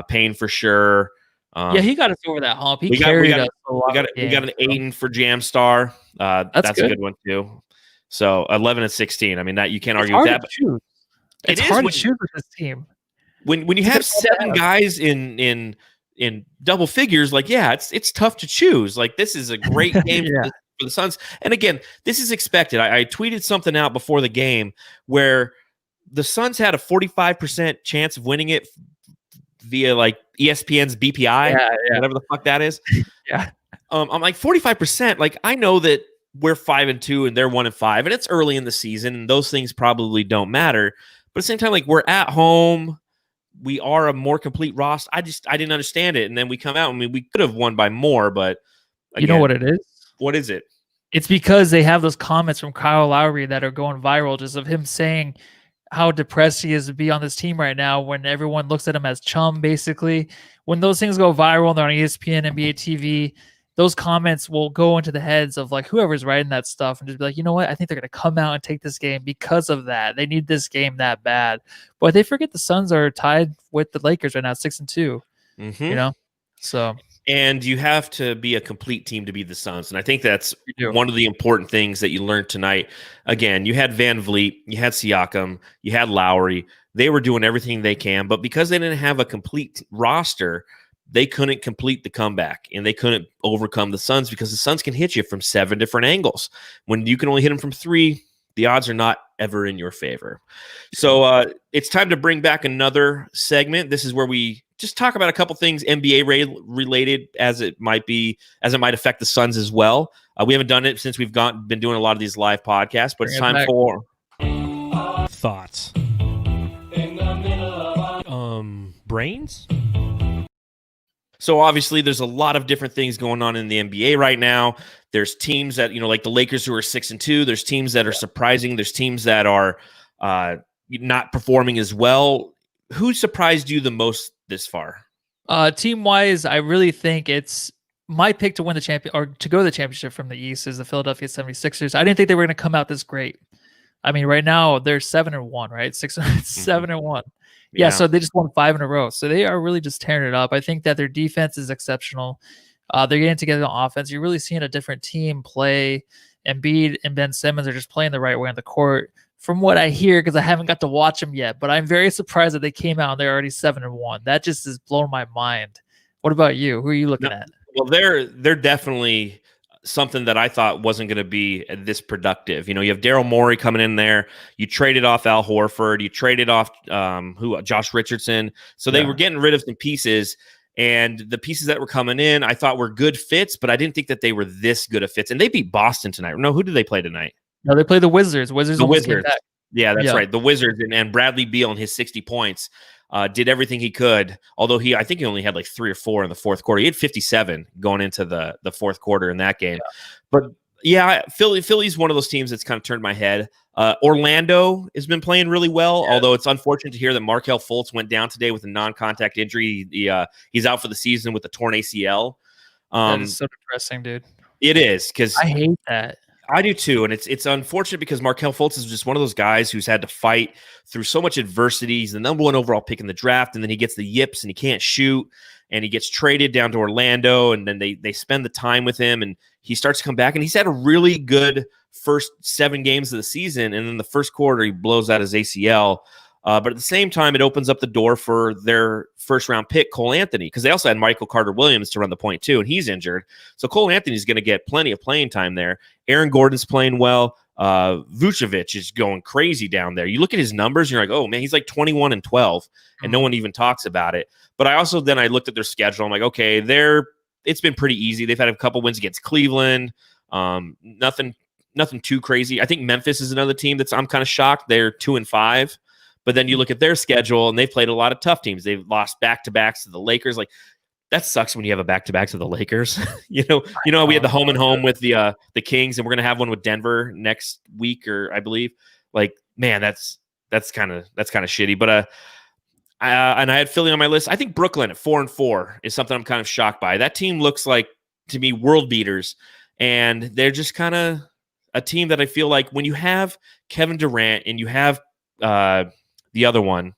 Payne for sure. Yeah, he got us over that hump. He we carried got us a lot. we got an Aiden for Jam Star. That's a good one too. So 11 and 16. I mean, that you can't argue with that. It's hard to choose with this team. When you have 7 guys in double figures, like it's tough to choose. Like this is a great game for the Suns. And again, this is expected. I tweeted something out before the game where the Suns had a 45% chance of winning it via like ESPN's BPI, whatever the fuck that is. I'm like 45%. Like I know that we're 5-2 and they're 1-5, and it's early in the season, and those things probably don't matter. But at the same time, like we're at home, we are a more complete roster. I didn't understand it, and then we come out. I mean, we could have won by more, but again, you know what it is? What is it? It's because they have those comments from Kyle Lowry that are going viral, just of him saying how depressed he is to be on this team right now when everyone looks at him as chum, basically. When those things go viral and they're on ESPN, NBA TV, those comments will go into the heads of like whoever's writing that stuff and just be like, you know what? I think they're going to come out and take this game because of that. They need this game that bad. But they forget the Suns are tied with the Lakers right now, 6-2, So. And you have to be a complete team to be the Suns. And I think that's one of the important things that you learned tonight. Again, you had Van Vliet, you had Siakam, you had Lowry. They were doing everything they can, but because they didn't have a complete roster, they couldn't complete the comeback, and they couldn't overcome the Suns because the Suns can hit you from 7 different angles. When you can only hit them from 3, the odds are not ever in your favor. So it's time to bring back another segment. This is where we just talk about a couple things NBA related as it might affect the Suns as well. We haven't done it since we've been doing a lot of these live podcasts, but it's time for thoughts. Brains? So obviously there's a lot of different things going on in the NBA right now. There's teams that, like the Lakers who are 6-2. There's teams that are surprising. There's teams that are not performing as well. Who surprised you the most this far? Team-wise, I really think it's my pick to win the champion or to go to the championship from the East is the Philadelphia 76ers. I didn't think they were going to come out this great. I mean, right now they're 7-1, right? 7-1. Yeah, so they just won 5 in a row. So they are really just tearing it up. I think that their defense is exceptional. They're getting together on offense. You're really seeing a different team play. Embiid and Ben Simmons are just playing the right way on the court. From what I hear, because I haven't got to watch them yet, but I'm very surprised that they came out and they're already 7-1. That just has blown my mind. What about you? Who are you looking at? Well, they're definitely something that I thought wasn't going to be this productive. You have Daryl Morey coming in there. You traded off Al Horford. You traded off Josh Richardson. So they were getting rid of some pieces. And the pieces that were coming in, I thought were good fits, but I didn't think that they were this good of fits. And they beat Boston tonight. No, who did they play tonight? No, they play the Wizards. The Wizards. Yeah, that's right. The Wizards and Bradley Beal and his 60 points did everything he could. Although I think he only had like 3 or 4 in the fourth quarter. He had 57 going into the fourth quarter in that game. But yeah, Philly's one of those teams that's kind of turned my head. Orlando has been playing really well, although it's unfortunate to hear that Markelle Fultz went down today with a non-contact injury. He's out for the season with a torn ACL. That is so depressing, dude. It is, because I hate that. I do too, and it's unfortunate because Markelle Fultz is just one of those guys who's had to fight through so much adversity. He's the number 1 overall pick in the draft, and then he gets the yips and he can't shoot, and he gets traded down to Orlando, and then they spend the time with him, and he starts to come back, and he's had a really good first 7 games of the season, and then the first quarter he blows out his ACL. But at the same time, it opens up the door for their first-round pick, Cole Anthony, because they also had Michael Carter-Williams to run the point too, and he's injured. So Cole Anthony's going to get plenty of playing time there. Aaron Gordon's playing well. Vucevic is going crazy down there. You look at his numbers, and you're like, oh, man, he's like 21 and 12, and no one even talks about it. But I looked at their schedule. I'm like, okay, it's been pretty easy. They've had a couple wins against Cleveland. Nothing too crazy. I think Memphis is another team I'm kind of shocked. They're 2-5. But then you look at their schedule, and they've played a lot of tough teams. They've lost back-to-backs to the Lakers. Like, that sucks when you have a back-to-back to the Lakers. we had the home and home with the Kings, and we're gonna have one with Denver next week, or I believe. Like, man, that's kind of shitty. But and I had Philly on my list. I think Brooklyn at 4-4 is something I'm kind of shocked by. That team looks like, to me, world beaters, and they're just kind of a team that I feel like when you have Kevin Durant and you have the other one,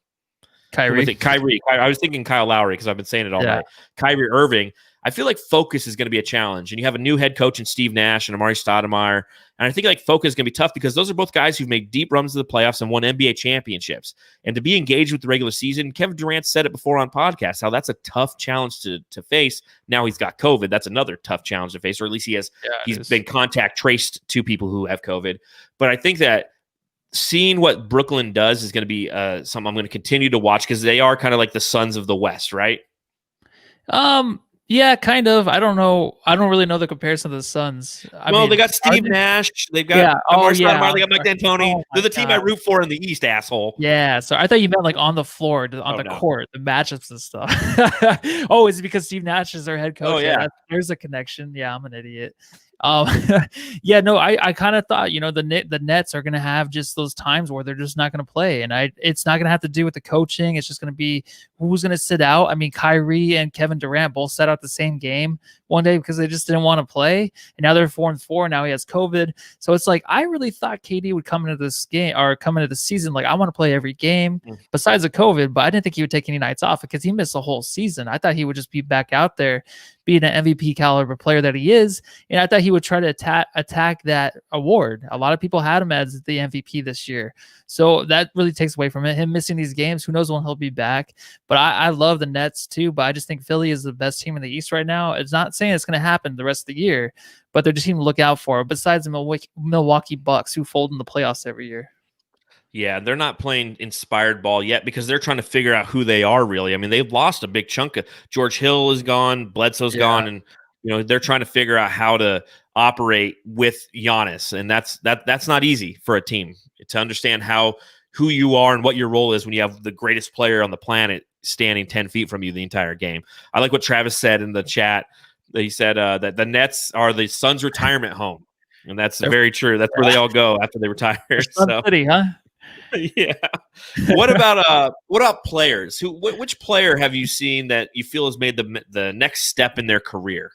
Kyrie. I was thinking Kyle Lowry because I've been saying it all night. Kyrie Irving. I feel like focus is going to be a challenge, and you have a new head coach in Steve Nash and Amari Stoudemire, and I think like focus is going to be tough because those are both guys who've made deep runs to the playoffs and won NBA championships. And to be engaged with the regular season, Kevin Durant said it before on podcasts how that's a tough challenge to face. Now he's got COVID. That's another tough challenge to face, or at least he's been contact traced to people who have COVID. But I think that seeing what Brooklyn does is going to be something I'm going to continue to watch because they are kind of like the Suns of the West, right? Yeah, kind of. I don't know. I don't really know the comparison to the Suns. I mean, they got Steve Nash. They've got Amari Stoudemire. They got Mike D'Antoni. Oh, they're the team I root for in the East, asshole. Yeah, so I thought you meant like on the floor, on the court, the matchups and stuff. Oh, is it because Steve Nash is their head coach? Oh, yeah. There's a connection. Yeah, I'm an idiot. Yeah, no, I kind of thought, the Nets are going to have just those times where they're just not going to play. And it's not going to have to do with the coaching. It's just going to be who's going to sit out. I mean, Kyrie and Kevin Durant both sat out the same game one day because they just didn't want to play. And now they're 4-4. Now he has COVID. So it's like, I really thought KD would come into this game or come into the season. Like, I want to play every game besides the COVID, but I didn't think he would take any nights off because he missed the whole season. I thought he would just be back out there being an MVP caliber player that he is. And I thought he would try to attack that award. A lot of people had him as the MVP this year. So that really takes away from it. Him missing these games, who knows when he'll be back. But I love the Nets too, but I just think Philly is the best team in the East right now. It's not saying it's going to happen the rest of the year, but they're just team to look out for, besides the Milwaukee Bucks, who fold in the playoffs every year. Yeah, they're not playing inspired ball yet because they're trying to figure out who they are really. I mean, they've lost a big chunk of George Hill is gone, Bledsoe's gone, and they're trying to figure out how to operate with Giannis, and that's not easy for a team to understand who you are and what your role is when you have the greatest player on the planet standing 10 feet from you the entire game. I like what Travis said in the chat. He said that the Nets are the Suns' retirement home, and that's very true. That's where they all go after they retire. Sun City, huh? Yeah. What about players? Which player have you seen that you feel has made the next step in their career?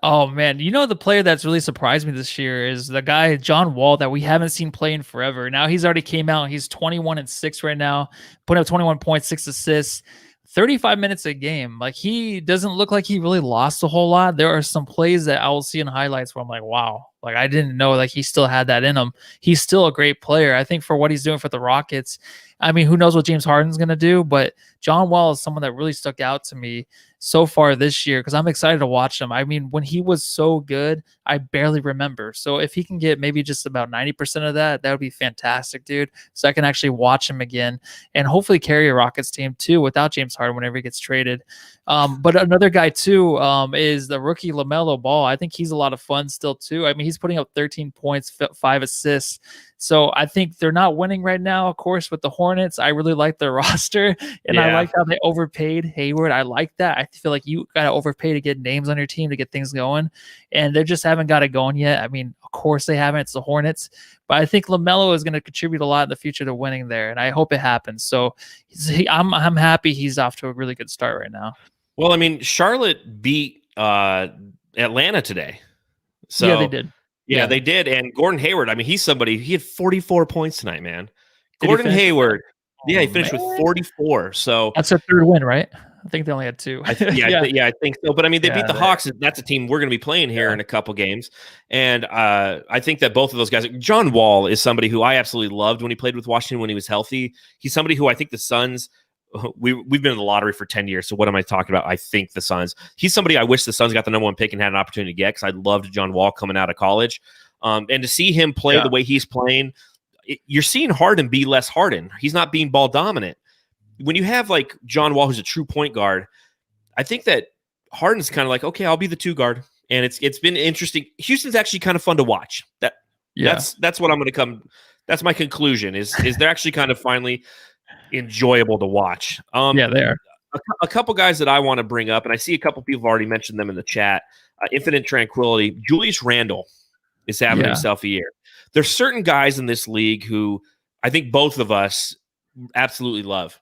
Oh man, the player that's really surprised me this year is the guy John Wall that we haven't seen play in forever. Now he's already came out. He's 21-6 right now, putting up 21 points, 6 assists, 35 minutes a game. Like, he doesn't look like he really lost a whole lot. There are some plays that I will see in highlights where I'm like, wow, like I didn't know like he still had that in him. He's still a great player. I think for what he's doing for the Rockets, I mean, who knows what James Harden's going to do, but John Wall is someone that really stuck out to me so far this year because I'm excited to watch him. I mean, when he was so good, I barely remember. So if he can get maybe just about 90% of that, that would be fantastic, dude. So I can actually watch him again and hopefully carry a Rockets team too without James Harden whenever he gets traded. But another guy too is the rookie LaMelo Ball. I think he's a lot of fun still too. I mean, he's putting up 13 points, 5 assists. So I think they're not winning right now, of course, with the Hornets. I really like their roster, and I like how they overpaid Hayward. I like that. I feel like you got to overpay to get names on your team to get things going, and they just haven't got it going yet. I mean, of course they haven't. It's the Hornets, but I think LaMelo is going to contribute a lot in the future to winning there, and I hope it happens. So I'm happy he's off to a really good start right now. Well, I mean, Charlotte beat Atlanta today. So yeah, they did. Yeah, they did. And Gordon Hayward, I mean, he's somebody, he had 44 points tonight, man. Did he Gordon finish with Hayward. that? Yeah, he Oh, finished with man. 44. So That's their third win, right? I think they only had 2. I think so. But I mean, they beat the Yeah, Hawks. That's a team we're going to be playing here in a couple games. And I think that both of those guys, John Wall is somebody who I absolutely loved when he played with Washington when he was healthy. He's somebody who I think the Suns, we've been in the lottery for 10 years. So what am I talking about? I think the Suns. He's somebody I wish the Suns got the number 1 pick and had an opportunity to get, because I loved John Wall coming out of college. And to see him play the way he's playing, you're seeing Harden be less Harden. He's not being ball dominant. When you have like John Wall, who's a true point guard, I think that Harden's kind of like, okay, I'll be the 2 guard. And it's been interesting. Houston's actually kind of fun to watch. That's what I'm going to come. That's my conclusion is they're actually kind of finally enjoyable to watch. they are. A couple guys that I want to bring up, and I see a couple people have already mentioned them in the chat. Infinite Tranquility. Julius Randle is having himself a year. There's certain guys in this league who I think both of us absolutely love.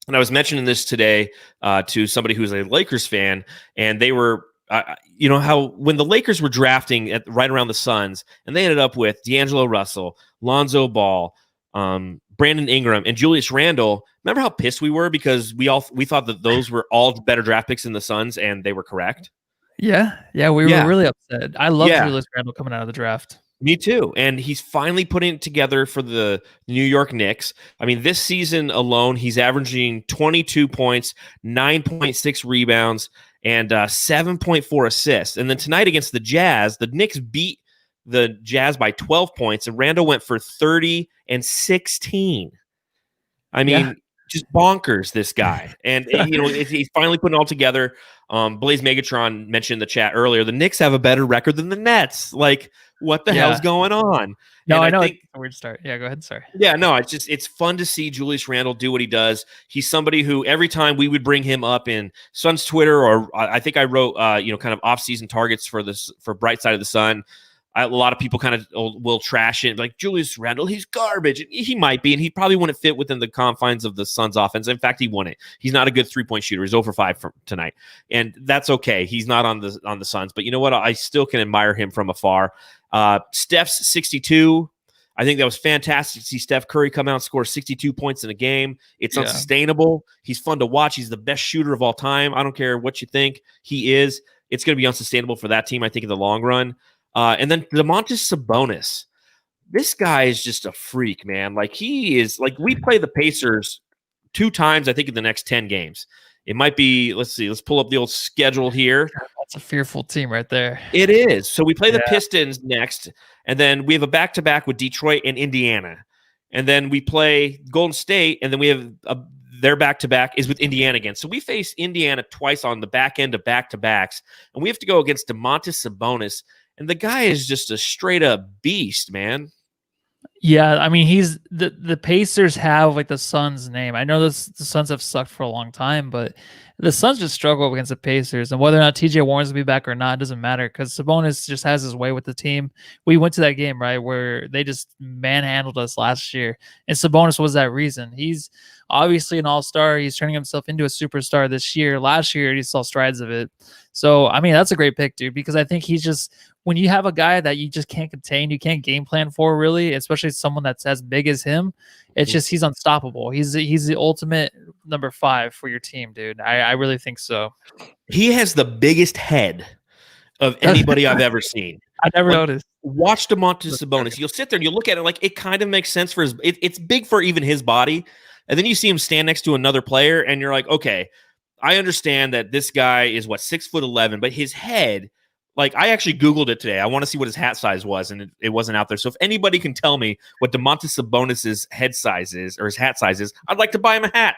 And I was mentioning this today to somebody who's a Lakers fan, and they were, how when the Lakers were drafting right around the Suns, and they ended up with D'Angelo Russell, Lonzo Ball, Brandon Ingram, and Julius Randle. Remember how pissed we were because we thought that those were all better draft picks in the Suns, and they were correct. Yeah, we were really upset. I love Julius Randle coming out of the draft. Me too. And he's finally putting it together for the New York Knicks. I mean, this season alone, he's averaging 22 points, 9.6 rebounds, and 7.4 assists. And then tonight against the Jazz, the Knicks beat the Jazz by 12 points, and Randle went for 30 and 16. I mean, just bonkers, this guy. And, he's finally putting it all together. Blaze Megatron mentioned in the chat earlier, the Knicks have a better record than the Nets. Like, what the hell's going on? No, and I know it's a weird start. Yeah, go ahead. Sorry. Yeah, no, it's fun to see Julius Randle do what he does. He's somebody who every time we would bring him up in Suns Twitter, or I think I wrote, kind of off-season targets for Bright Side of the Sun. A lot of people kind of will trash it, like Julius Randle, he's garbage. And he might be, and he probably wouldn't fit within the confines of the Suns offense. In fact, he wouldn't. He's not a good 3-point shooter. He's 0 for 5 from tonight, and that's okay. He's not on the Suns, but you know what? I still can admire him from afar. Steph's 62. I think that was fantastic to see Steph Curry come out and score 62 points in a game. It's unsustainable. He's fun to watch. He's the best shooter of all time. I don't care what you think. He is. It's going to be unsustainable for that team, I think, in the long run. And then Domantas Sabonis. This guy is just a freak, man. Like, he is, like, we play the Pacers 2 times, I think, in the next 10 games. It might be, let's pull up the old schedule here. That's a fearful team right there. It is. So we play the Pistons next, and then we have a back-to-back with Detroit and Indiana. And then we play Golden State, and then we have their back-to-back is with Indiana again. So we face Indiana twice on the back end of back-to-backs, and we have to go against Domantas Sabonis. And the guy is just a straight-up beast, man. Yeah, I mean, he's the Pacers have like the Suns' name. I know the Suns have sucked for a long time, but the Suns just struggle against the Pacers. And whether or not TJ Warren's gonna be back or not doesn't matter, because Sabonis just has his way with the team. We went to that game, right, where they just manhandled us last year, and Sabonis was that reason. He's obviously an all-star. He's turning himself into a superstar this year. Last year, he saw strides of it. So, I mean, that's a great pick, dude, because I think he's just, when you have a guy that you just can't contain, you can't game plan for, really, especially someone that's as big as him, it's just, he's unstoppable. He's the ultimate number 5 for your team, dude. I really think so. He has the biggest head of anybody I've ever seen. I never noticed. Watch Domantas Sabonis. You'll sit there and you'll look at it like it kind of makes sense for his. It's big for even his body, and then you see him stand next to another player, and you're like, okay, I understand that this guy is 6'11", but his head. Like, I actually Googled it today. I want to see what his hat size was, and it wasn't out there. So if anybody can tell me what Domantas Sabonis' head size is, or his hat size is, I'd like to buy him a hat.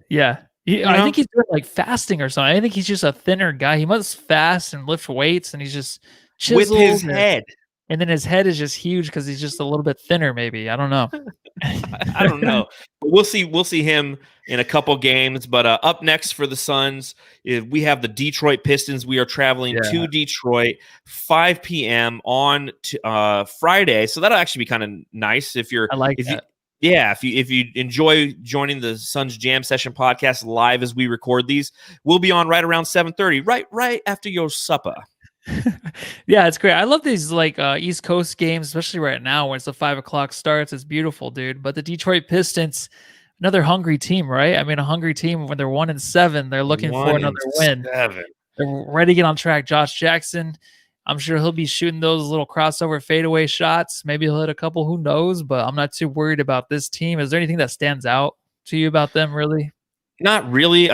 Yeah. I think he's doing like fasting or something. I think he's just a thinner guy. He must fast and lift weights, and he's just chiseled with his head. And then his head is just huge because he's just a little bit thinner, maybe. I don't know. I don't know. But we'll see him in a couple games. But up next for the Suns, we have the Detroit Pistons. We are traveling to Detroit, 5 p.m. on Friday. So that'll actually be kind of nice if you're. I like that. If you enjoy joining the Suns Jam Session podcast live as we record these, we'll be on right around 7:30, right after your supper. Yeah, it's great. I love these like East Coast games, especially right now when it's the 5 o'clock starts. It's beautiful, dude. But the Detroit Pistons, another hungry team, right? I mean, a hungry team when they're 1-7, they're looking for One another and win. seven. They're ready to get on track. Josh Jackson, I'm sure he'll be shooting those little crossover fadeaway shots. Maybe he'll hit a couple, who knows? But I'm not too worried about this team. Is there anything that stands out to you about them, really? Not really.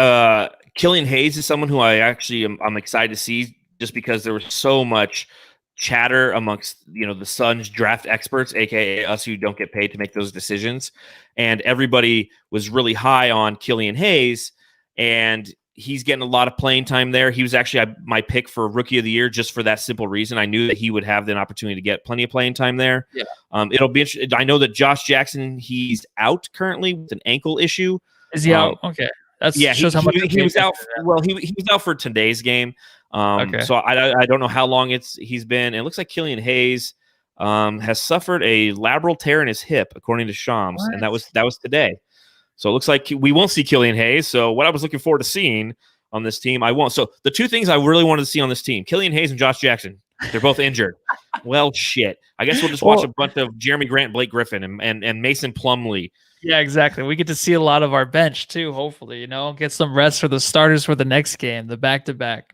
Killian Hayes is someone who I'm excited to see just because there was so much chatter amongst the Suns draft experts, aka us who don't get paid to make those decisions, and everybody was really high on Killian Hayes, and he's getting a lot of playing time there. He was actually my pick for Rookie of the Year just for that simple reason. I knew that he would have the opportunity to get plenty of playing time there. Yeah. It'll be interesting. I know that Josh Jackson, he's out currently with an ankle issue. Is he out? Okay. That shows how much he was out. Well, he was out for today's game. Okay. So I don't know how long he's been. It looks like Killian Hayes has suffered a labral tear in his hip, according to Shams, and that was today. So it looks like we won't see Killian Hayes. So what I was looking forward to seeing on this team, I won't. So the two things I really wanted to see on this team, Killian Hayes and Josh Jackson, they're both injured. Well, shit. I guess we'll just watch a bunch of Jeremy Grant, Blake Griffin, and Mason Plumlee. Yeah, exactly. We get to see a lot of our bench too, hopefully, get some rest for the starters for the next game, the back-to-back.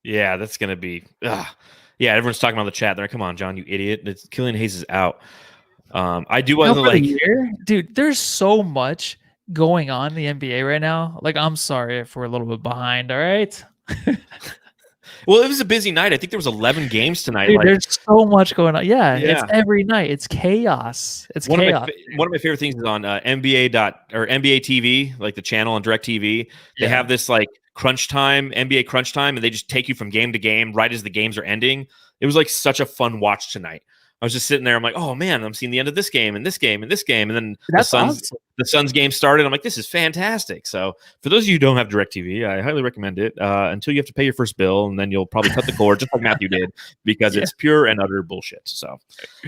Yeah, that's going to be yeah, everyone's talking about the chat there. Come on, John, you idiot. Killian Hayes is out. I do want to like dude, there's so much going on in the NBA right now. Like, I'm sorry if we're a little bit behind, all right? Well, it was a busy night. I think there was 11 games tonight. Dude, there's so much going on. Yeah, it's every night. It's chaos. It's chaos. One of my favorite things is on NBA TV, like the channel on DirecTV. They have this like NBA crunch time, and they just take you from game to game right as the games are ending. It was like such a fun watch tonight. I was just sitting there. I'm like, oh man, I'm seeing the end of this game and this game and this game, and then the Suns game started. I'm like, this is fantastic. So for those of you who don't have DirecTV, I highly recommend it until you have to pay your first bill, and then you'll probably cut the cord just like Matthew did because it's pure and utter bullshit. So,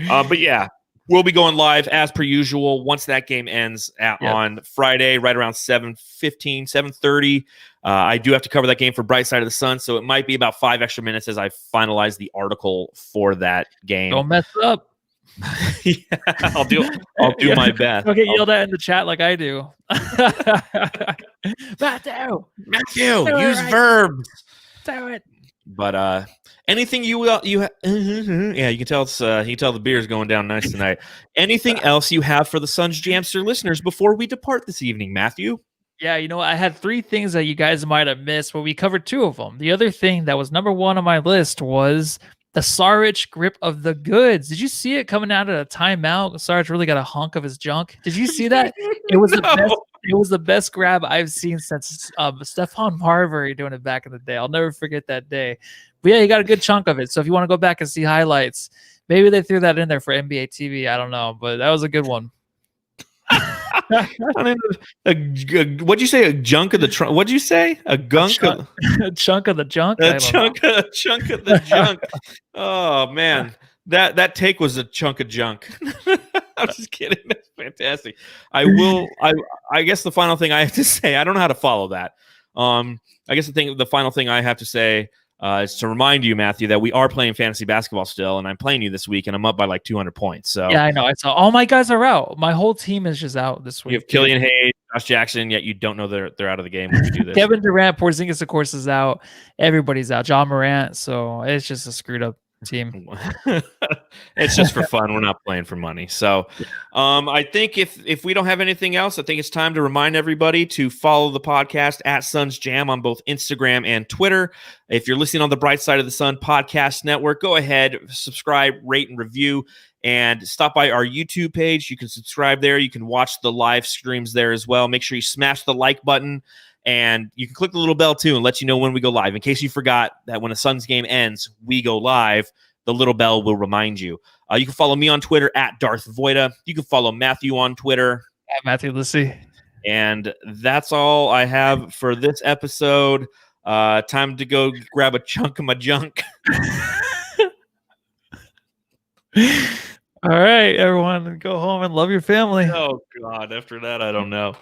but yeah, we'll be going live as per usual once that game ends on Friday, right around 7:15, 7:30. I do have to cover that game for Bright Side of the Sun, so it might be about 5 extra minutes as I finalize the article for that game. Don't mess up. Yeah, I'll do my best. Don't get yelled at in the chat like I do. Matthew, use verbs. Do it. But anything you yeah, you can tell the beer's going down nice tonight. Anything else you have for the Suns Jamster listeners before we depart this evening, Matthew? Yeah, I had 3 things that you guys might have missed, but we covered 2 of them. The other thing that was number 1 on my list was the Saric grip of the goods. Did you see it coming out of a timeout? Saric really got a hunk of his junk. Did you see that? It was the best. It was the best grab I've seen since Stephon Marbury doing it back in the day. I'll never forget that day. But yeah, he got a good chunk of it. So if you want to go back and see highlights, maybe they threw that in there for NBA TV. I don't know, but that was a good one. I mean, what'd you say? A junk of the trunk? What'd you say? A gunk? A chunk of the junk? A chunk of the junk. Oh man, that take was a chunk of junk. I'm just kidding. That's fantastic. I guess the final thing I have to say, I don't know how to follow that. I guess the final thing I have to say is to remind you, Matthew, that we are playing fantasy basketball still, and I'm playing you this week, and I'm up by like 200 points. So yeah, I know. I saw all my guys are out. My whole team is just out this week. You have Killian Hayes, Josh Jackson, yet you don't know they're out of the game when you do this. Kevin Durant, Porzingis, of course, is out. Everybody's out. John Morant. So it's just a screwed up team. It's just for fun. We're not playing for money. So I think if we don't have anything else, I think it's time to remind everybody to follow the podcast at Suns Jam on both Instagram and Twitter. If you're listening on the Bright Side of the Sun podcast network, go ahead, subscribe, rate, and review, and stop by our YouTube page. You can subscribe there. You can watch the live streams there as well. Make sure you smash the like button. And you can click the little bell, too, and let you know when we go live. In case you forgot that when a Suns game ends, we go live, the little bell will remind you. You can follow me on Twitter at Darth Voida. You can follow Matthew on Twitter. At Matthew Lissy. And that's all I have for this episode. Time to go grab a chunk of my junk. All right, everyone, go home and love your family. Oh, God. After that, I don't know.